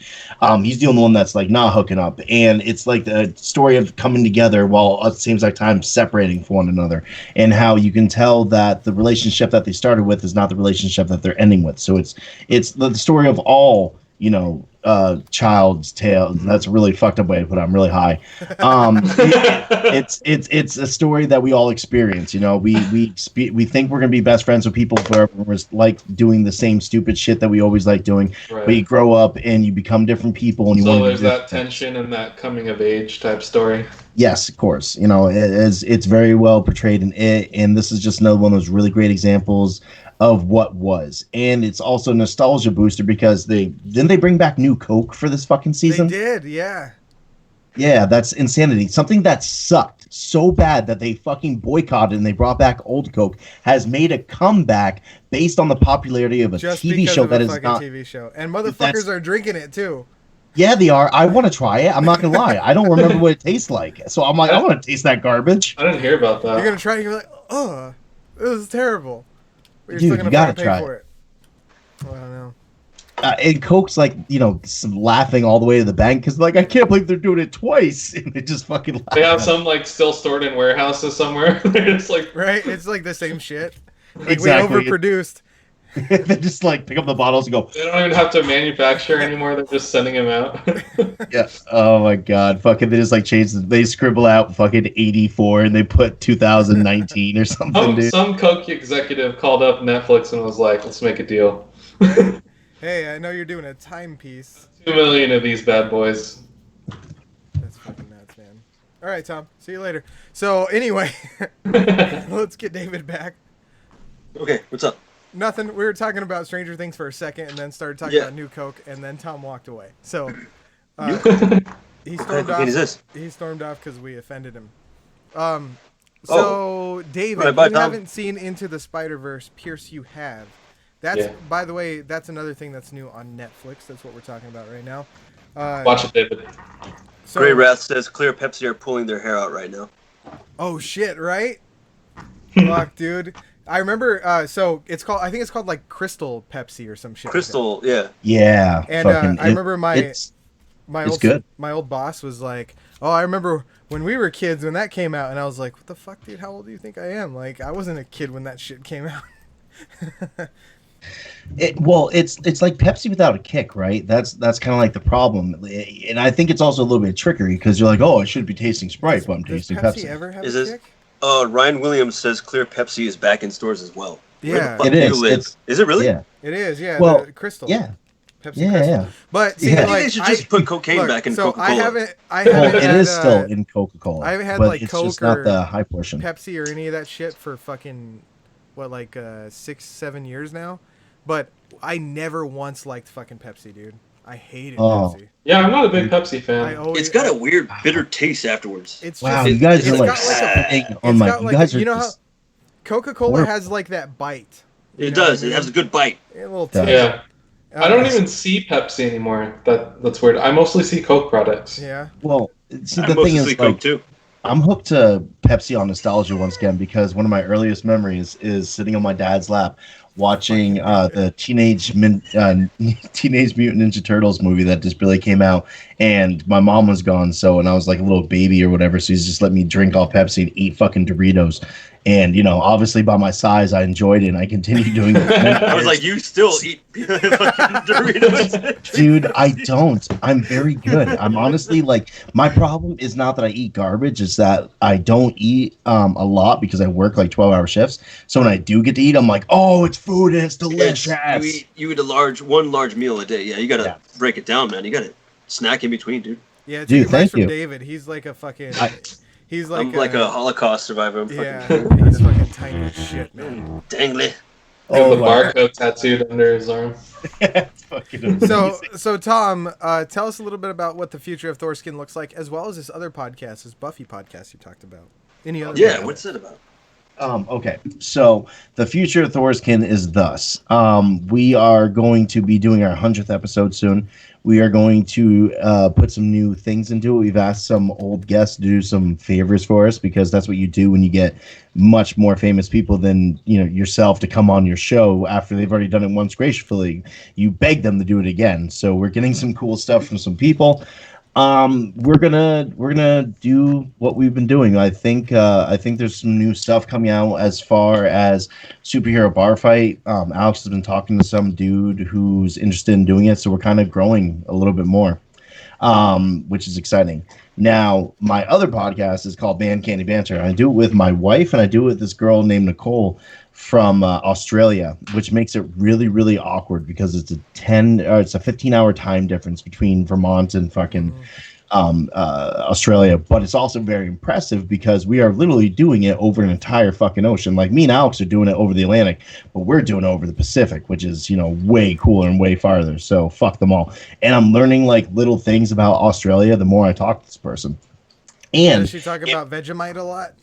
He's the only one that's like not hooking up, and it's like the story of coming together while at the same time separating from one another, and how you can tell that the relationship that they started with is not the relationship that they're ending with. So it's the story of all child's tale. That's a really fucked up way to put it. I'm really high. It's a story that we all experience. We think we're gonna be best friends with people forever. We're like doing the same stupid shit that we always like doing. Right. But you grow up and you become different people, and you So want to there's that tension and that coming of age type story. Yes, of course. It's very well portrayed in it, and this is just another one of those really great examples of what was. And it's also a nostalgia booster because they bring back New Coke for this fucking season. They did, yeah. Yeah, that's insanity. Something that sucked so bad that they fucking boycotted and they brought back old Coke has made a comeback based on the popularity of a just TV show that is not TV show, and motherfuckers are drinking it too. Yeah, they are. I want to try it. I'm not gonna lie. I don't remember what it tastes like, so I'm like, I want to taste that garbage. I didn't hear about that. You're gonna try it. You're like, oh, this is terrible. But you're Dude, still gonna you gotta pay try for it. Well, I don't know. And Coke's like, laughing all the way to the bank because like, I can't believe they're doing it twice, and they just fucking laugh. They have some like still stored in warehouses somewhere. It's like right. It's like the same shit. Like exactly. We overproduced. They just like pick up the bottles and go. They don't even have to manufacture anymore. They're just sending them out. Yeah. Oh my god. Fucking. They just like change. They scribble out fucking 84 and they put 2019 or something. Some Coke executive called up Netflix and was like, "Let's make a deal." Hey, I know you're doing a timepiece. 2 million of these bad boys. That's fucking nuts, man. All right, Tom. See you later. So anyway, let's get David back. Okay, what's up? Nothing. We were talking about Stranger Things for a second, and then started talking about New Coke, and then Tom walked away. So he stormed off. Is this? He stormed off because we offended him. So David, bye, you Tom. haven't seen Into the Spider-Verse. Pierce, you have. That's by the way, that's another thing that's new on Netflix. That's what we're talking about right now. Watch it, David. So, Gray Wrath says Clear Pepsi are pulling their hair out right now. Oh shit! Right? Fuck, dude. I remember. So it's called. I think it's called like Crystal Pepsi or some shit. Crystal, yeah. Yeah. And I remember my good. old boss was like, "Oh, I remember when we were kids when that came out," and I was like, "What the fuck, dude? How old do you think I am? Like, I wasn't a kid when that shit came out." It's like Pepsi without a kick, right? That's kind of like the problem, and I think it's also a little bit trickery because you're like, oh, I should be tasting Sprite, but I'm tasting Pepsi. Does Pepsi ever have a kick? Ryan Williams says Clear Pepsi is back in stores as well. Yeah, it is. Is it really? Yeah, it is. Yeah, well, the Crystal. Yeah, Pepsi Crystal. Yeah. But see, I think they should just put cocaine back in Coca-Cola. I haven't well, it is still in Coca-Cola. I haven't had but like it's Coke just or not the high portion. Pepsi or any of that shit for fucking 6-7 years now. But I never once liked fucking Pepsi, dude. I hated Pepsi. Yeah, I'm not a big Pepsi fan. It's got a weird bitter taste afterwards. It's wow, just, you guys are like you know how Coca-Cola has like that bite. It does. It has a good bite. A little taste. Yeah. I don't even see Pepsi anymore. That's weird. I mostly see Coke products. Yeah. Well, see, the thing is, Coke too. I'm hooked to Pepsi on nostalgia once again because one of my earliest memories is sitting on my dad's lap watching the Teenage Mutant Ninja Turtles movie that just really came out, and my mom was gone, and I was like a little baby or whatever, so he's just let me drink all Pepsi and eat fucking Doritos. And, obviously by my size, I enjoyed it, and I continue doing it. I was like, you still eat fucking Doritos? Dude, I don't. I'm very good. I'm honestly, like, my problem is not that I eat garbage. It's that I don't eat a lot because I work, like, 12-hour shifts. So when I do get to eat, I'm like, oh, it's food and it's delicious. Yes, you eat one large meal a day. Yeah, you got to break it down, man. You got to snack in between, dude. Yeah, dude, thank you. David. He's like a fucking... I'm like a Holocaust survivor. He's fucking tiny as shit, man. Dangly. The barcode tattooed under his arm. So Tom, tell us a little bit about what the future of Thor Skin looks like, as well as this other podcast, this Buffy podcast you talked about. Any other? Yeah, what's it about? Okay, so the future of Thor Skin is thus. We are going to be doing our 100th episode soon. We are going to put some new things into it. We've asked some old guests to do some favors for us because that's what you do when you get much more famous people than yourself to come on your show after they've already done it once gracefully. You beg them to do it again. So we're getting some cool stuff from some people. We're gonna do what we've been doing. I think there's some new stuff coming out as far as superhero bar fight. Alex has been talking to some dude who's interested in doing it, so we're kind of growing a little bit more, which is exciting. Now, my other podcast is called Band Candy Banter. I do it with my wife, and I do it with this girl named Nicole from Australia, which makes it really, really awkward because it's a 15-hour time difference between Vermont and fucking Australia. But it's also very impressive because we are literally doing it over an entire fucking ocean. Like me and Alex are doing it over the Atlantic, but we're doing it over the Pacific, which is way cooler and way farther. So fuck them all. And I'm learning like little things about Australia the more I talk to this person. And does she talk about Vegemite a lot?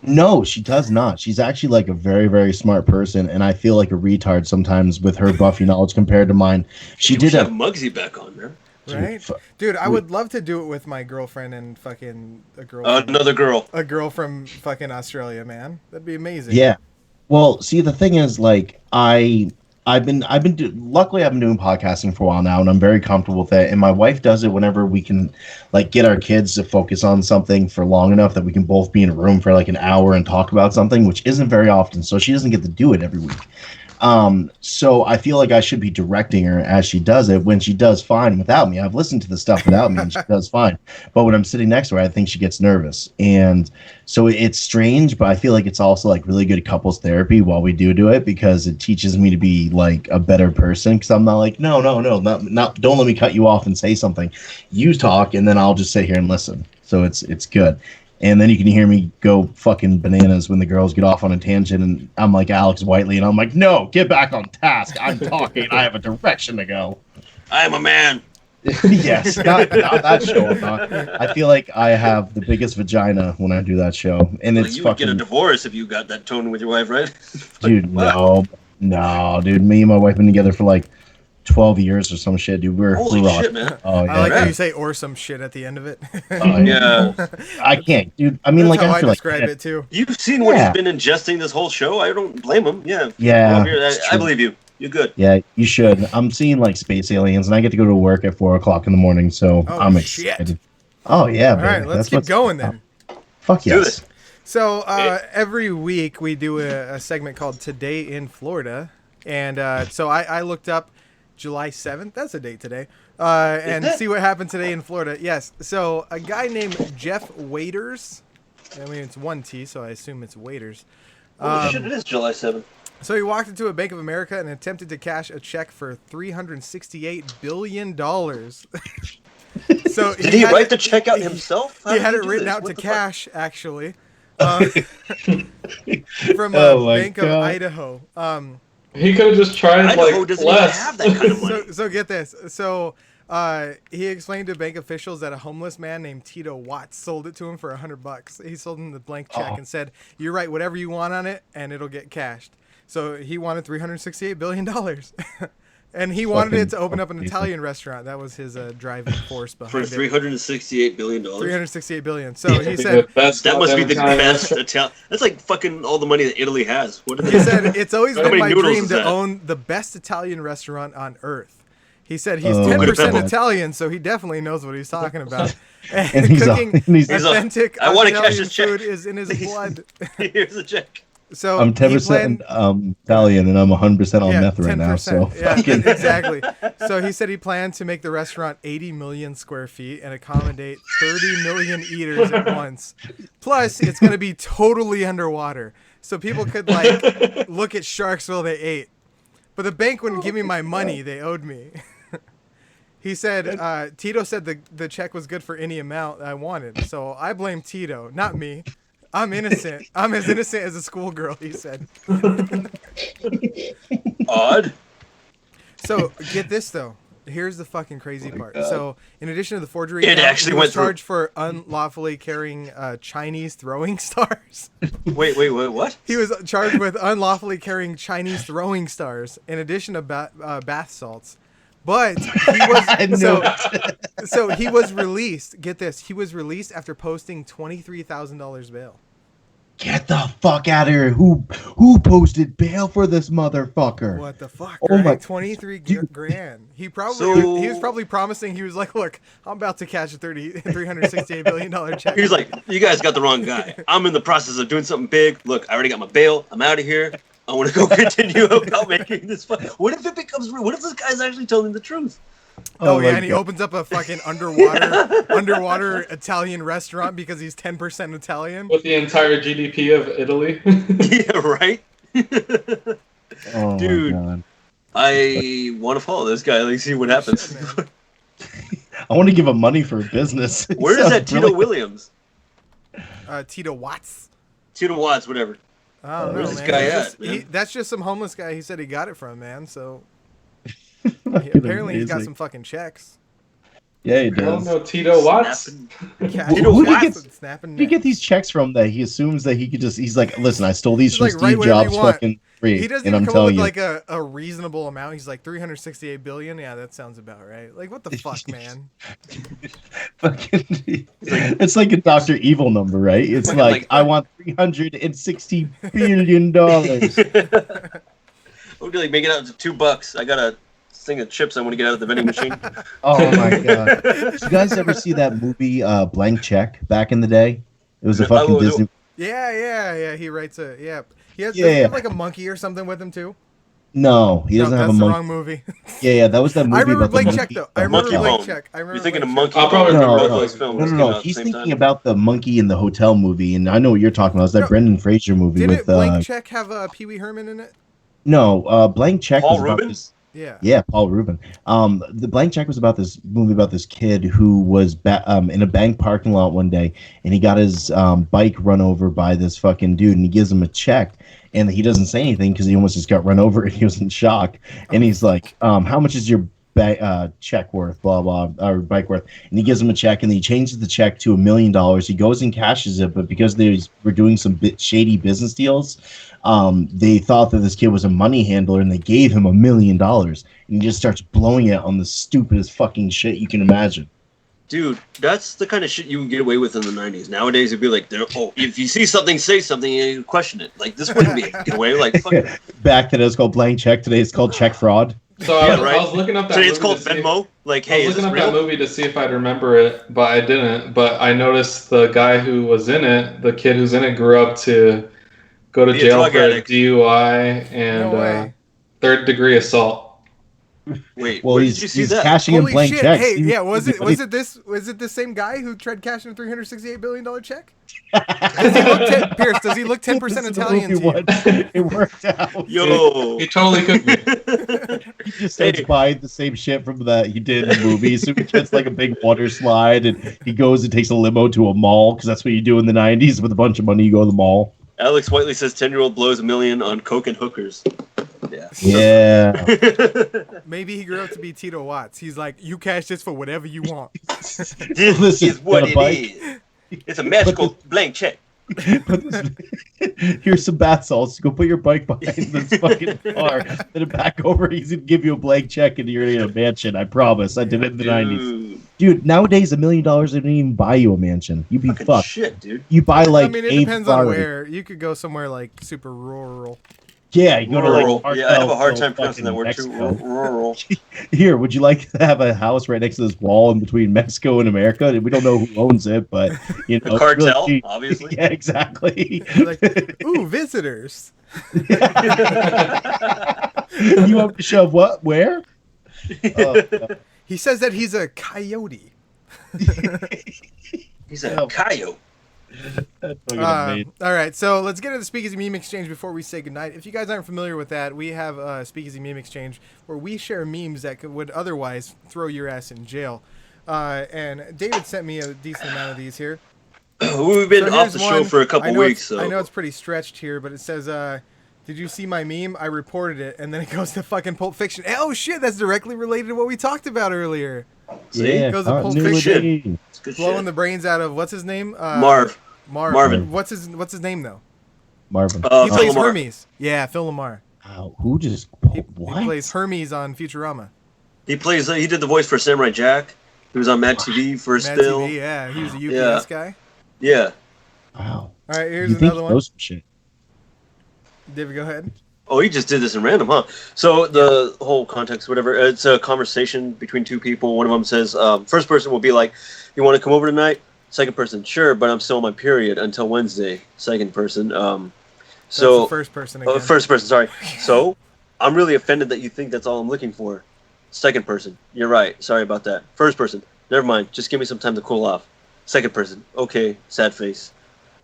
No, she does not. She's actually like a very, very smart person, and I feel like a retard sometimes with her Buffy knowledge compared to mine. She did have Muggsy back on, man. Right, dude. I would love to do it with my girlfriend and fucking a girl. Another girl. A girl from fucking Australia, man. That'd be amazing. Yeah. Well, see, the thing is, like, luckily I've been doing podcasting for a while now, and I'm very comfortable with it. And my wife does it whenever we can, like, get our kids to focus on something for long enough that we can both be in a room for like an hour and talk about something, which isn't very often. So she doesn't get to do it every week. So I feel like I should be directing her as she does it when she does fine without me. I've listened to the stuff without me and she does fine. But when I'm sitting next to her, I think she gets nervous. And so it's strange, but I feel like it's also like really good couples therapy while we do it, because it teaches me to be like a better person. Cause I'm not like, no, not don't let me cut you off and say something. You talk and then I'll just sit here and listen. So it's good. And then you can hear me go fucking bananas when the girls get off on a tangent, and I'm like Alex Whiteley, and I'm like, no, get back on task. I'm talking. I have a direction to go. I am a man. Yes, not that show. I feel like I have the biggest vagina when I do that show, and it's you fucking. Would get a divorce if you got that tone with your wife, right? Dude, no, dude. Me and my wife been together for like 12 years or some shit, dude. We're holy shit, man. Oh, yeah. I like how you say "or some shit" at the end of it. Yeah. I can't, dude. I mean, that's like how after I like describe it too. You've seen what he's been ingesting this whole show. I don't blame him. Yeah. Yeah. I believe you. You're good. Yeah, you should. I'm seeing like space aliens, and I get to go to work at 4:00 in the morning, so I'm excited. Shit. Oh yeah, all baby. right, let's keep going then. Fuck yes. So every week we do a segment called Today in Florida, and so I looked up July 7th. That's a date today, and see what happened today in Florida. Yes. So a guy named Jeff Waiters. I mean, it's one T, so I assume it's Waiters. Holy shit! It is July 7th. So he walked into a Bank of America and attempted to cash a check for $368 billion. So did he write the check out himself? He had it written out to cash, actually, from Bank of Idaho. He could have just tried Idaho like doesn't less. even have that kind of money. So get this. So he explained to bank officials that a homeless man named Tito Watts sold it to him for $100. He sold him the blank check and said, "You write whatever you want on it, and it'll get cashed." So he wanted $368 billion. And he wanted it to open up an Italian restaurant. That was his driving force behind it. For $368 billion? $368 billion. So he said... that must be the best Italian... That's like fucking all the money that Italy has. He said, "It's always been my dream to own the best Italian restaurant on earth." He said he's 10% Italian, so he definitely knows what he's talking about. And cooking authentic Italian food is in his blood. Here's the check. So I'm 10% Italian, and I'm 100% on meth right now. So yeah, exactly. So he said he planned to make the restaurant 80 million square feet and accommodate 30 million eaters at once. Plus, it's going to be totally underwater, so people could like look at sharks while they ate. But the bank wouldn't give me my money they owed me. He said Tito said the check was good for any amount I wanted, so I blame Tito, not me. I'm innocent. I'm as innocent as a schoolgirl, he said. Odd. So, get this, though. Here's the fucking crazy part. God. So, in addition to the forgery, he was charged for unlawfully carrying Chinese throwing stars. Wait, what? He was charged with unlawfully carrying Chinese throwing stars, in addition to bath salts. But he was so he was released. Get this, he was released after posting $23,000 bail. Get the fuck out of here! Who posted bail for this motherfucker? What the fuck? Oh my, 23 grand. He was probably promising. He was like, "Look, I'm about to cash a $368 billion check." He was like, "You guys got the wrong guy. I'm in the process of doing something big. Look, I already got my bail. I'm out of here. I want to go continue about making this fun. What if it becomes real? What if this guy's actually telling the truth?" Oh yeah, and he opens up a fucking underwater Italian restaurant because he's 10% Italian. With the entire GDP of Italy. Yeah, right? Dude, I want to follow this guy. Let's see what happens. I want to give him money for business. Where is that Tito Williams? Tito Watts. Tito Watts, whatever. I don't know, where's man. This guy at? That's just some homeless guy. He said he got it from, man. So apparently he's got some fucking checks. Yeah, he I don't does. know Tito Watts. Who do you get these checks from that he assumes that he could just? He's like, listen, I stole these from Steve Jobs fucking free, he doesn't and even I'm come up telling with you, like a reasonable amount. He's like 368 billion. Yeah, that sounds about right. Like, what the fuck, man? fucking, it's like a Dr. Evil number, right? It's like I want $360 billion. Okay, like make it out to $2. I got a thing of chips I want to get out of the vending machine. Oh my god! Did you guys ever see that movie Blank Check back in the day? It was a fucking Disney. Yeah. He writes a Does he have like a monkey or something with him too? No, he doesn't have a monkey. That's the wrong movie. Yeah, that was that movie. I remember about Blank the Check though. I remember Blank Check. You're thinking of Monkey. I'll probably remember both those films. No. He's thinking about the monkey in the hotel movie, and I know what you're talking about. It's that Brendan Fraser movie Didn't with Blank Check have Pee Wee Herman in it? No, Blank Check Paul was about Rubin? this. Yeah, Paul Rubin. The Blank Check was about this movie about this kid who was in a bank parking lot one day, and he got his bike run over by this fucking dude, and he gives him a check, and he doesn't say anything because he almost just got run over, and he was in shock, and he's like, "How much is your check worth? Blah blah, or bike worth?" And he gives him a check, and he changes the check to $1 million. He goes and cashes it, but because they were doing some shady business deals. They thought that this kid was a money handler, and they gave him $1 million, and he just starts blowing it on the stupidest fucking shit you can imagine. Dude, that's the kind of shit you would get away with in the 90s. Nowadays, it'd be like, if you see something, say something, and you question it. Like, this wouldn't be a get away. Like, fuck. Back then, it was called Blank Check. Today, it's called Check Fraud. So I was looking up that movie. Today, it's called Venmo. Like, hey, I was looking up that movie to see if I'd remember it, but I didn't. But I noticed the guy who was in it, the kid who's in it, grew up to go to jail for DUI and third-degree assault. Wait, well, he's cashing in blank checks. Hey, yeah, was it the same guy who tried cashing a $368 billion check? Pierce, does he look 10% Italian to you? It worked out. Yo, he totally could be. He just starts buying the same shit from that he did in the movie. So he gets like a big water slide, and he goes and takes a limo to a mall because that's what you do in the 90s with a bunch of money. You go to the mall. Alex Whiteley says 10-year-old blows $1 million on coke and hookers. Yeah. Maybe he grew up to be Tito Watts. He's like, you cash this for whatever you want. This is what it is. It's a magical blank check. Here's some bath salts. Go put your bike behind this fucking car. Then back over. He's gonna give you a blank check, and you're in a mansion. I promise. I did it in the 90s. Dude, nowadays $1 million doesn't even buy you a mansion. You'd be fucked. Shit, dude. You buy like. I mean, it depends on where. You could go somewhere like super rural. Yeah, you go to like. I have a hard time pronouncing that word too. Rural. Here, would you like to have a house right next to this wall in between Mexico and America? We don't know who owns it, but you know, the cartel, really obviously. Yeah, exactly. Like, ooh, visitors. You want to shove what? Where? He says that he's a coyote. He's a coyote. All right, so let's get into the Speakeasy Meme Exchange before we say goodnight. If you guys aren't familiar with that, we have a Speakeasy Meme Exchange where we share memes that would otherwise throw your ass in jail. And David sent me a decent amount of these here. We've been off the show for a couple weeks. So. I know it's pretty stretched here, but it says, did you see my meme? I reported it, and then it goes to fucking Pulp Fiction. Oh, shit, that's directly related to what we talked about earlier. See? It goes to Pulp Fiction. Blowing shit. the brains out of, what's his name? Marvin. What's his name though? Marvin. He plays Hermes. Yeah, Phil Lamar. Who just he plays Hermes on Futurama. He did the voice for Samurai Jack. He was on Mad TV for Mad Still. TV, yeah, he was a UPS guy. Yeah. Wow. All right, here's another one. Some shit. David, go ahead. Oh, he just did this in random, huh? So the whole context, whatever, it's a conversation between two people. One of them says, first person will be like, you want to come over tonight? Second person, sure, but I'm still on my period until Wednesday. Second person, That's the first person again. First person, sorry. So, I'm really offended that you think that's all I'm looking for. Second person, you're right. Sorry about that. First person, never mind. Just give me some time to cool off. Second person, okay, sad face.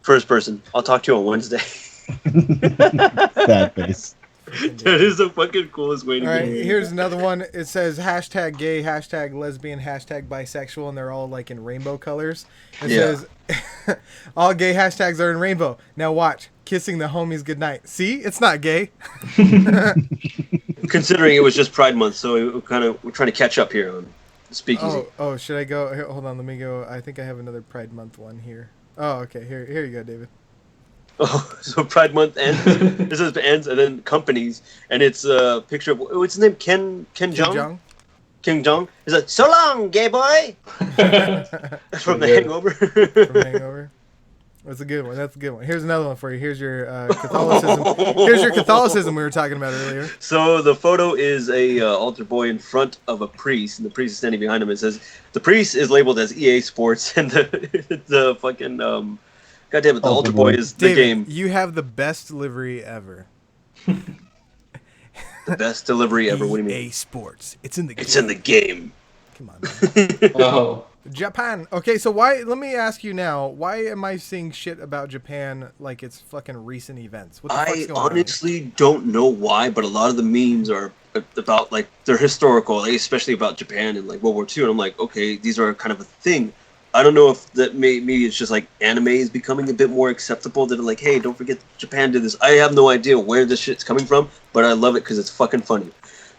First person, I'll talk to you on Wednesday. Sad face. That is the fucking coolest way to All right, be. here's another one. It says hashtag gay, hashtag lesbian, hashtag bisexual, and they're all like in rainbow colors. It says all gay hashtags are in rainbow. Now watch. Kissing the homies goodnight. See? It's not gay. Considering it was just Pride Month, so we're trying to catch up here on Speakeasy. Oh, should I go? Here, hold on, let me go. I think I have another Pride Month one here. Oh, okay. Here you go, David. Oh, so Pride Month ends. This is ends, and then companies, and it's a picture of what's his name? Ken Jeong. King Jong. He's like, so long, gay boy. From The Hangover. From Hangover. That's a good one. That's a good one. Here's another one for you. Here's your Catholicism. Here's your Catholicism we were talking about earlier. So the photo is a altar boy in front of a priest, and the priest is standing behind him. It says the priest is labeled as EA Sports, and the fucking goddamn it, the altar boy is David, the game. You have the best delivery ever. The best delivery ever. What do you mean? EA Sports. It's in the game. It's in the game. Come on, man. Oh. Japan. Okay, so let me ask you now, why am I seeing shit about Japan like it's fucking recent events? What the fuck's going honestly don't know why, but a lot of the memes are about, like, they're historical, like, especially about Japan and, like, World War II, and I'm like, okay, these are kind of a thing. I don't know if that maybe it's just, like, anime is becoming a bit more acceptable, that, like, hey, don't forget Japan did this. I have no idea where this shit's coming from, but I love it because it's fucking funny.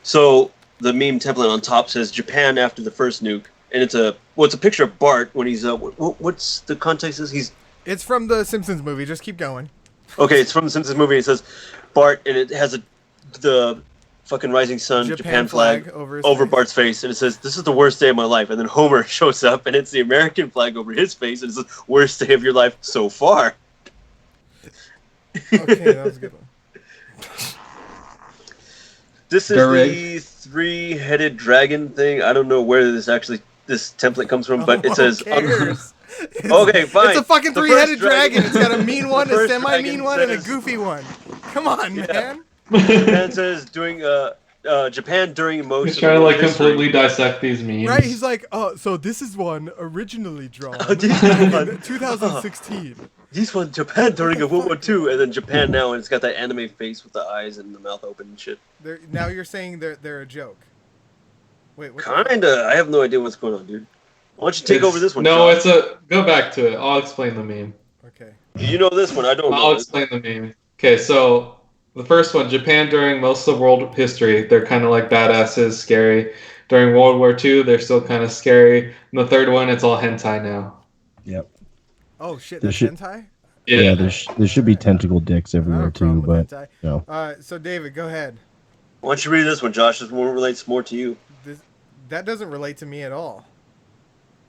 So the meme template on top says Japan after the first nuke, and it's a picture of Bart when he's what's the context is It's from the Simpsons movie. Just keep going. Okay, it's from the Simpsons movie. It says Bart, and it has the fucking rising sun Japan flag over Bart's face, and it says, "This is the worst day of my life." And then Homer shows up, and it's the American flag over his face, and it says, "Worst day of your life so far." Okay, that was a good one. This is the three-headed dragon thing. I don't know where this template comes from, but it says. Okay, fine. It's a fucking three-headed dragon. It's got a mean one, a semi-mean one, and a goofy one. Come on, man. Japan says Japan during most. He's trying to like completely dissect these memes. Right? He's like, oh, so this is one originally drawn in 2016. This one Japan during a World War II, and then Japan now, and it's got that anime face with the eyes and the mouth open and shit. Now you're saying they're a joke. Wait, what? Kinda. I have no idea what's going on, dude. Why don't you take over this one? No, Josh? go back to it. I'll explain the meme. Okay. You know this one? I don't know. I'll explain the meme. Okay, so the first one, Japan during most of world history, they're kind of like badasses, scary. During World War II, they're still kind of scary. And the third one, it's all hentai now. Yep. Oh shit, that's hentai? Yeah, there should be tentacle dicks everywhere too, but no. So David, go ahead. Why don't you read this one, Josh? This one relates more to you. That doesn't relate to me at all.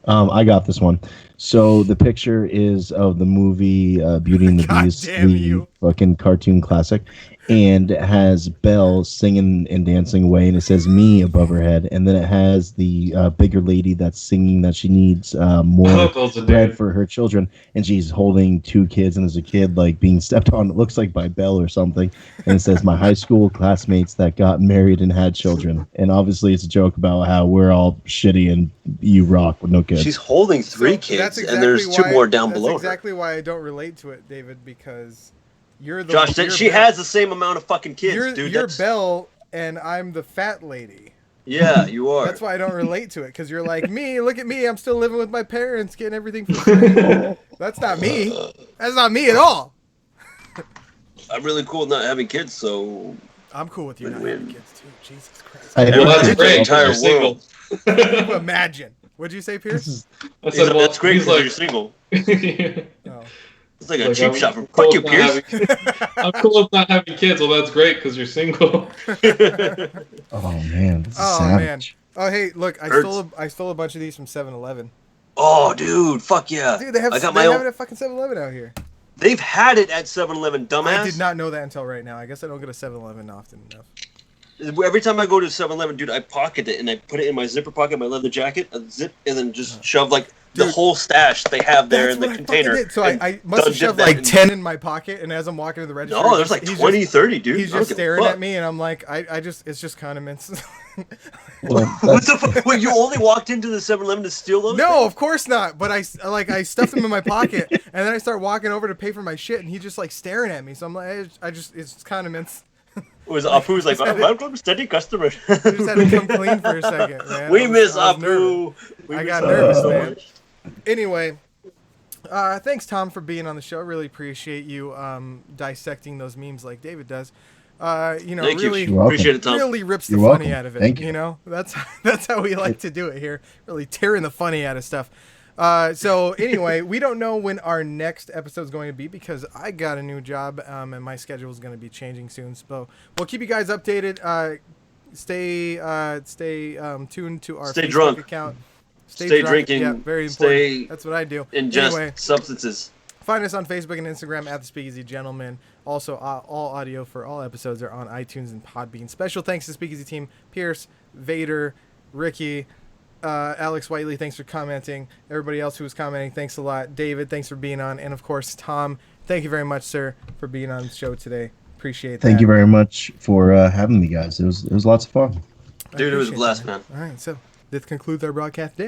I got this one. So the picture is of the movie Beauty and the Beast, the fucking cartoon classic, and it has Belle singing and dancing away, and it says "me" above her head, and then it has the bigger lady that's singing that she needs more bread for her children, and she's holding two kids, and there's a kid like being stepped on. It looks like by Belle or something, and it says "my high school classmates that got married and had children," and obviously it's a joke about how we're all shitty and you rock with no kids. She's holding three kids, and there's two more down below. That's exactly why I don't relate to it, David, because you're the Josh. She has the same amount of fucking kids, dude. You're Belle, and I'm the fat lady. Yeah, you are. That's why I don't relate to it, because you're like, me, look at me, I'm still living with my parents, getting everything for free. That's not me. That's not me at all. I'm really cool with not having kids, so... I'm cool with you not having kids, too. Jesus Christ. Well, that's great. Entire world. Imagine. What'd you say, Pierce? That's great because you're single. Oh. It's like a cheap shot from fuck you, Pierce. I'm cool with not having kids. Well, that's great because you're single. Oh man, this is savage. Oh hey, look, I stole a bunch of these from 7-Eleven. Oh dude, fuck yeah. Dude, they have it at fucking 7-Eleven out here. They've had it at 7-Eleven, dumbass. I did not know that until right now. I guess I don't go to 7-Eleven often enough. Every time I go to 7-Eleven, dude, I pocket it and I put it in my zipper pocket, my leather jacket, a zip, and then just shove like the whole stash they have there in the container. So I must have shoved like 10 in my pocket, and as I'm walking to the register, no, there's like 20, 30, dude. He's just staring at me, and I'm like, it's just condiments. What the fuck? Wait, you only walked into the 7-Eleven to steal those? No, of course not. But I stuffed them in my pocket, and then I start walking over to pay for my shit, and he's just like staring at me. So I'm like, it's condiments. Was Apu's like, welcome, steady customer. I just had to come clean for a second, man. We miss Apu. I got nervous, man. Anyway, thanks, Tom, for being on the show. I really appreciate you dissecting those memes like David does. Thank really you. Appreciate it, Tom. really rips the You're funny welcome. out of it. Thank you. That's how we like to do it here. Really tearing the funny out of stuff. So anyway, we don't know when our next episode is going to be because I got a new job and my schedule is going to be changing soon. So we'll keep you guys updated. Stay tuned to our Facebook drunk. account. Stay Stay drunk. drinking. Yeah, very important. Stay That's what I do. ingest Anyway, substances. find us on Facebook and Instagram at the Speakeasy Gentleman. Also, all audio for all episodes are on iTunes and Podbean. Special thanks to the Speakeasy team: Pierce, Vader, Ricky, Alex Whiteley. Thanks for commenting. Everybody else who was commenting, thanks a lot. David, thanks for being on, and of course Tom. Thank you very much, sir, for being on the show today. Appreciate that. Thank you very much for having me, guys. It was lots of fun. Dude, it was a blast, man. All right, so this concludes our broadcast day.